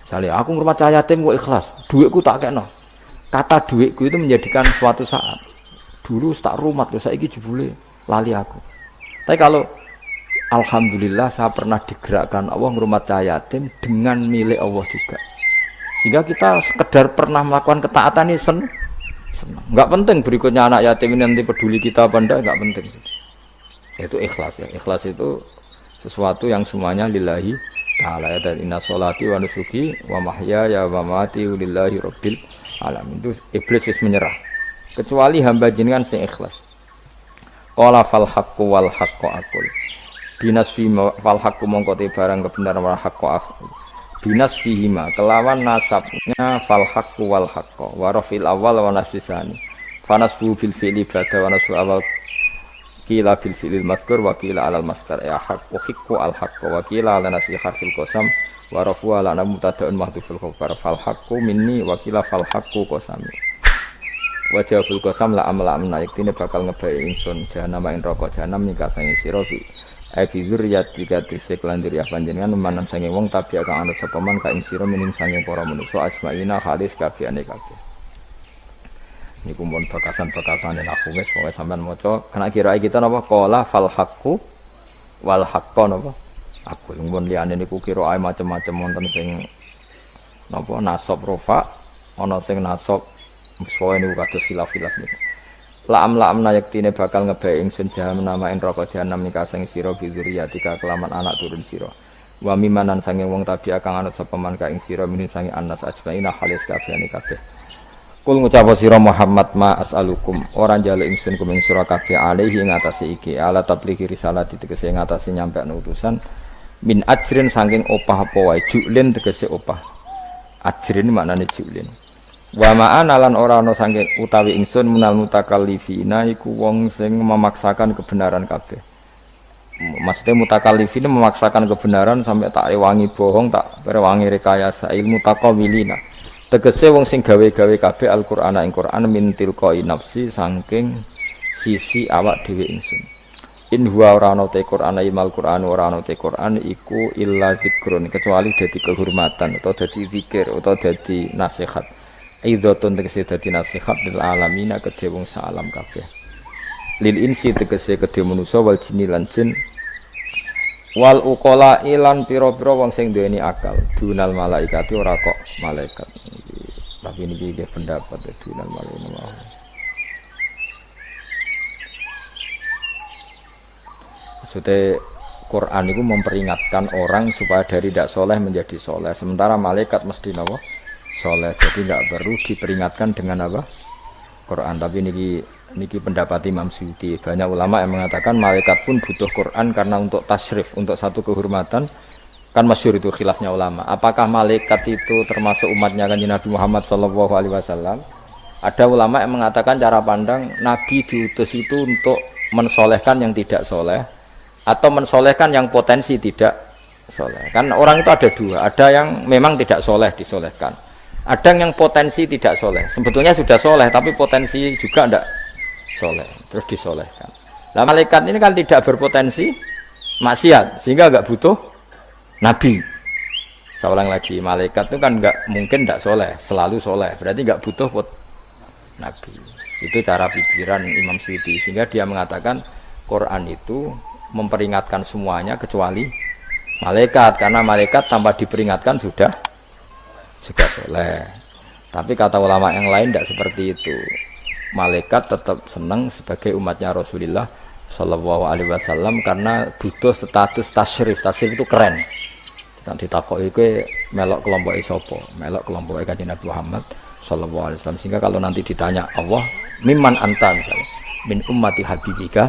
Misalnya aku ngurmat yatim kok ikhlas, duitku tak kena. Kata duitku itu menjadikan suatu saat. Dulu tak rumat, saiki jebule lali aku. Tapi kalau alhamdulillah saya pernah digerakkan Allah ngurmat yatim dengan milik Allah juga. Sehingga kita sekedar pernah melakukan ketaatan ini senang. Enggak penting berikutnya anak yatim ini nanti peduli kita apa enggak penting. Itu ikhlas ya. Ikhlas itu sesuatu yang semuanya lillahi ta'ala ya. Dan inna sholati wa nusuki wa mahyaya wa mamati lillahi rabbil alamin. Itu iblis menyerah. Kecuali hamba jenengan sing ikhlas. Qala fal haqqu wal haqqu aqul. Binas fi fal haqqu mongko te barang kebenaran wal haqqu aqul. Binas fihima kelawan nasabnya fal haqqu wal haqqu wa rafil awal wa nasbisani. Fanasbu bil fi'li ba'da wa nasbu awal kila bil fi'lil mazkur wa kila alal maskar ya haqqu hiqqu al haqqu wa kila ala nasi harfil qasam wa rafu ala mubtada'un mahdhuful khabar fal haqqu minni wa kila fal haqqu qasami. Wajahul qasam la amna yektine bakal ngebayi ingsun jahanam ing neraka jahanam nika sange sira bi abi zurriyat tiga tisik lan zuriyah panjenengan manan sange wong tabi kang anut sapa man ka ing sira mining sange para manusa asmaina halis kabehane kabeh. Niku mun bakasan-bakasan aku wis pokoke sampean maca kena kira kita napa qala fal haqqu wal haqqu napa aku mun liyane niku kira macam-macam wonten sing napa nasab rofa ana sing nasab soalnya ini kados khilaf-khilaf niku. La'am nayaktine bakal ngebae ingsun jahanam namain neraka jahanam nika sing sira bizuriyatika kelaman anak turun sira. Wa mimanan sange wong tabi kang anut sapa man ka ing sira min sange anas ajmaina halis kabehane kabeh. Kul ngucap sira Muhammad ma as'alukum ora njaluk ingsun kuming sira kabeh alaihi ngatasi iki ala tablighi risalati tegese ngatasi nyampe utusan min ajrin saking opah apa wae julin tegese opah. Ajrin maknane julin. Wa ma'ana lan ora ana saking utawi ingsun menal mutakallifina iku wong sing memaksakan kebenaran kabeh. Maksudnya mutakallifina memaksakan kebenaran sampai tak rewangi bohong, tak rewangi rekayasa ilmu taqawilina. Tegese wong sing gawe-gawe kabeh Al-Qur'an ing Qur'an min tilqai nafsi saking sisi awak dhewe ingsun. In huwa ora ana te Qur'an imal Qur'an ora ana te Qur'an iku illa zikrun kecuali dadi kehormatan atau dadi zikir atau dadi nasihat. Idzatun tegese dadi nasihat lil alamina kedhe wong salam kabeh. Lil insi tegese kedhe manusa wal jinni lan jin. Wal uqala ilan pira-pira wong sing duweni akal. Dunal malaikati ora kok malaikat. Tapi niki nggih pendapat dunal malaikat. Maksudnya Quran itu memperingatkan orang supaya dari tidak soleh menjadi soleh. Sementara malaikat mesti napa? Soleh, jadi tidak perlu diperingatkan dengan apa? Quran. Tapi niki pendapat Imam Suyuti. Banyak ulama yang mengatakan malaikat pun butuh Quran karena untuk tasyrif, untuk satu kehormatan. Kan masyhur itu khilafnya ulama. Apakah malaikat itu termasuk umatnya Kanjeng Nabi Muhammad SAW? Ada ulama yang mengatakan cara pandang Nabi diutus itu untuk mensolehkan yang tidak soleh atau mensolehkan yang potensi tidak soleh. Kan orang itu ada dua. Ada yang memang tidak soleh disolehkan. Ada yang potensi tidak soleh, sebetulnya sudah soleh tapi potensi juga tidak soleh, terus disolehkan. Nah malaikat ini kan tidak berpotensi maksiat, sehingga nggak butuh nabi. Saya ulang lagi, malaikat itu kan nggak mungkin tidak soleh, selalu soleh, berarti nggak butuh nabi. Itu cara pikiran Imam Suyuti, sehingga dia mengatakan Quran itu memperingatkan semuanya kecuali malaikat, karena malaikat tanpa diperingatkan sudah soleh. Tapi kata ulama yang lain tidak seperti itu. Malaikat tetap senang sebagai umatnya Rasulullah Shallallahu Alaihi Wasallam karena butuh status tasyrif. Tasyrif itu keren. Nanti ditakoki kowe melok kelompok isopo, melok kelompok Kanjeng Nabi Muhammad Shallallahu Alaihi Wasallam. Sehingga kalau nanti ditanya Allah, mimman anta misalnya, min ummati habibika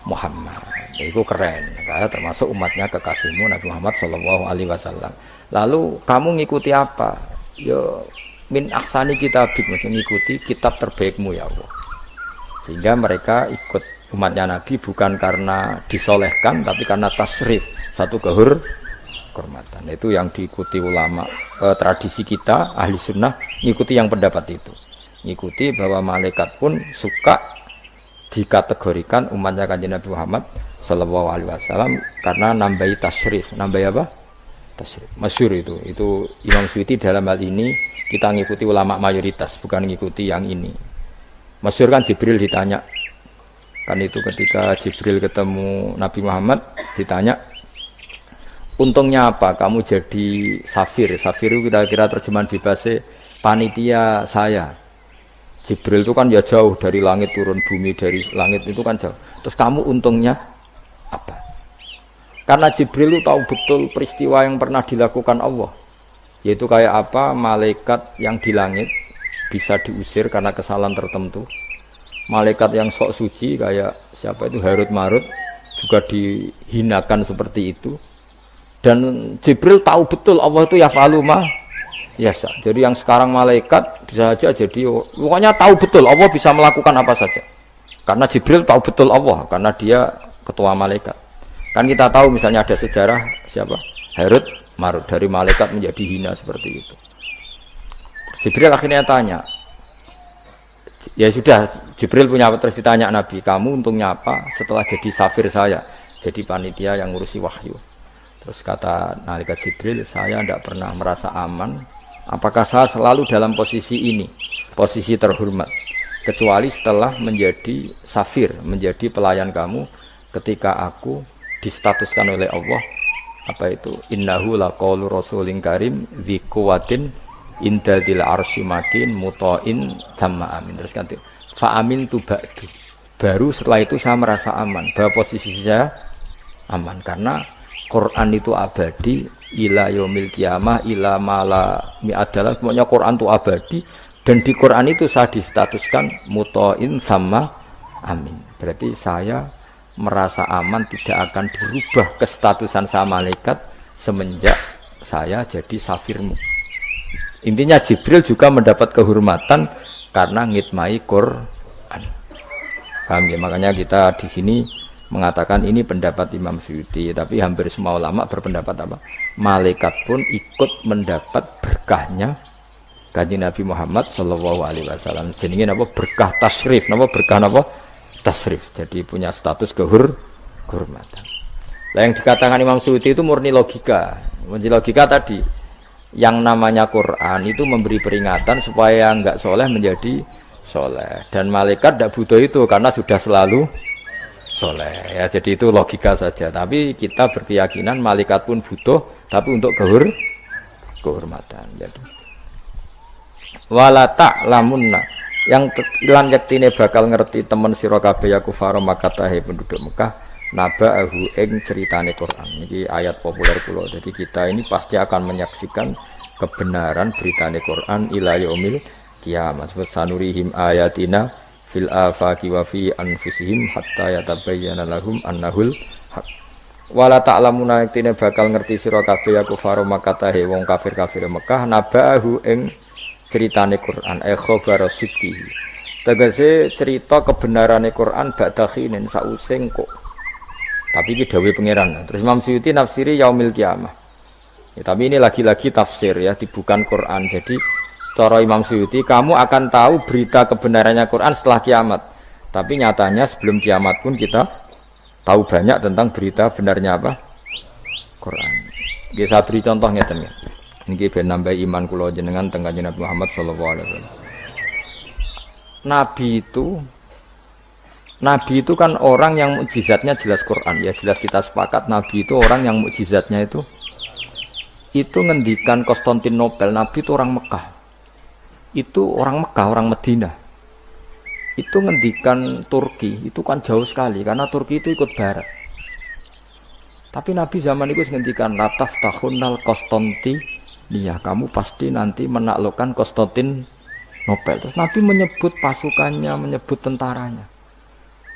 Muhammad. Itu keren, karena termasuk umatnya kekasihmu Nabi Muhammad Shallallahu Alaihi Wasallam. Lalu kamu ngikuti apa? Yo min ahsani kitabik, maksudnya ngikuti kitab terbaikmu ya Allah. Sehingga mereka ikut umatnya Nabi bukan karena disolehkan, tapi karena tasrif, satu kehormatan. Itu yang diikuti ulama. Tradisi kita ahli sunnah ngikuti yang pendapat itu, ngikuti bahwa malaikat pun suka dikategorikan umatnya Kanjeng Nabi Muhammad Shallallahu Alaihi Wasallam karena nambahi tasrif. Nambahi apa? Tasrif. Masyhur itu Imam Suyuti dalam hal ini kita ngikuti ulama mayoritas, bukan ngikuti yang ini. Masyhur kan Jibril ditanya, kan itu ketika Jibril ketemu Nabi Muhammad ditanya, untungnya apa kamu jadi safir? Safir itu kira-kira terjemahan bebasnya panitia saya. Jibril itu kan ya jauh dari langit turun bumi, dari langit itu kan jauh. Terus kamu untungnya apa? Karena Jibril itu tahu betul peristiwa yang pernah dilakukan Allah. Yaitu kayak apa malaikat yang di langit bisa diusir karena kesalahan tertentu. Malaikat yang sok suci kayak siapa itu Harut Marut juga dihinakan seperti itu. Dan Jibril tahu betul Allah itu yaf'alu ma yasha. Jadi yang sekarang malaikat bisa saja jadi pokoknya tahu betul Allah bisa melakukan apa saja. Karena Jibril tahu betul Allah, karena dia ketua malaikat. Kan kita tahu misalnya ada sejarah siapa? Harut Marut, dari malaikat menjadi hina seperti itu. Jibril akhirnya tanya, ya sudah, Jibril punya terus ditanya Nabi, kamu untungnya apa setelah jadi safir saya, jadi panitia yang ngurusi wahyu. Terus kata malaikat Jibril, saya tidak pernah merasa aman. Apakah saya selalu dalam posisi ini, posisi terhormat, kecuali setelah menjadi safir, menjadi pelayan kamu, ketika aku distatuskan oleh Allah, apa itu, innahu laqaulu rasulin karim dzi quwwatin inda dzil arsy makin muta'in tsumma amin. Terus kan fa amin tu ba'du, baru setelah itu saya merasa aman, bahwa posisi saya aman karena Quran itu abadi ila yaumil qiyamah ila mala mi'adalah, semuanya Quran itu abadi dan di Quran itu saya distatuskan muta'in tsumma amin. Berarti saya merasa aman, tidak akan dirubah kestatusan saya malaikat semenjak saya jadi safirmu. Intinya Jibril juga mendapat kehormatan karena ngitmai Quran. Paham ya? Makanya kita di sini mengatakan ini pendapat Imam Suyuti, tapi hampir semua ulama berpendapat apa? Malaikat pun ikut mendapat berkahnya Kanjeng Nabi Muhammad Shallallahu Alaihi Wasallam. Jenenge apa? Berkah tasrif. Napa berkah napa? Tasrif, jadi punya status kehormatan. Nah, yang dikatakan Imam Suyuti itu murni logika. Murni logika tadi, yang namanya Quran itu memberi peringatan supaya enggak soleh menjadi soleh, dan malaikat tidak butuh itu karena sudah selalu soleh. Ya, jadi itu logika saja. Tapi kita berkeyakinan malaikat pun butuh, tapi untuk kehormatan. Jadi wala ta'lamunna, yang lan yektine bakal ngerti temen sira kabeh ya kufar Makkah penduduk Mekah naba'ahu ing ceritane Quran. Ini ayat populer kula. Jadi kita ini pasti akan menyaksikan kebenaran beritane Quran ila yaumil kiamat. Sanurihim ayatina fil afaqi wa fi anfusihim hatta yatabayyana lahum annahul haq. Wala ta'lamuna yektine bakal ngerti sira kabeh ya kufar Makkah wong kafir-kafir Mekah naba'ahu ing ceritane Quran khabar sidqi, tegese cerita kebenarane Quran ba'dakhinin sause kok. Tapi iki dawuh pangeran. Terus Imam Suyuti nafsiri yaumil kiamah. Ya, tapi ini lagi-lagi tafsir ya, bukan Quran. Jadi cara Imam Suyuti kamu akan tahu berita kebenarannya Quran setelah kiamat. Tapi nyatanya sebelum kiamat pun kita tahu banyak tentang berita benarnya apa? Quran. Bisa beri contoh ngeten ya. Niki ben nambah iman kula jenengan teng Kanjeng Nabi Muhammad sallallahu alaihi wasallam. Nabi itu Nabi itu kan orang yang mukjizatnya jelas Quran, ya jelas kita sepakat Nabi itu orang yang mukjizatnya itu ngendikan Konstantinopel. Nabi itu orang Mekah, itu orang Mekah, orang Medina. Itu ngendikan Turki, itu kan jauh sekali karena Turki itu ikut Barat. Tapi Nabi zaman itu ngendikan lataf tahunnal Konstantinia, kamu pasti nanti menaklukkan Konstantinopel. Terus Nabi menyebut pasukannya, menyebut tentaranya.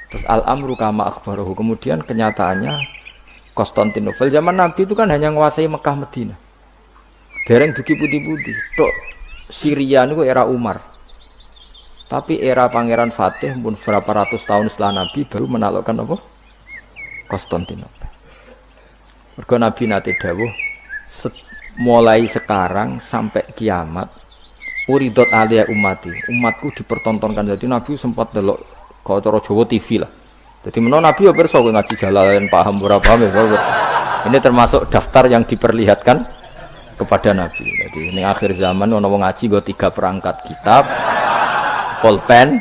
Terus al-amru kama akhbarahu, kemudian kenyataannya Konstantinopel zaman Nabi itu kan hanya menguasai Mekah Medina. Dereng duki putih-putih. Tok Syria itu era Umar. Tapi era Pangeran Fatih pun berapa ratus tahun setelah Nabi baru menaklukkan apa? Konstantinopel. Mergo Nabi nate dawuh mulai sekarang sampai kiamat uridot alia umati, umatku dipertontonkan. Jadi Nabi sempat delok kalau cara Jawa TV lah. Jadi menawa Nabi ya pirsa ngaji Jalalain paham ora paham ya. Ini termasuk daftar yang diperlihatkan kepada Nabi. Jadi ini akhir zaman ono wong ngaji nggo 3 perangkat kitab, pulpen,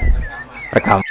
rekam.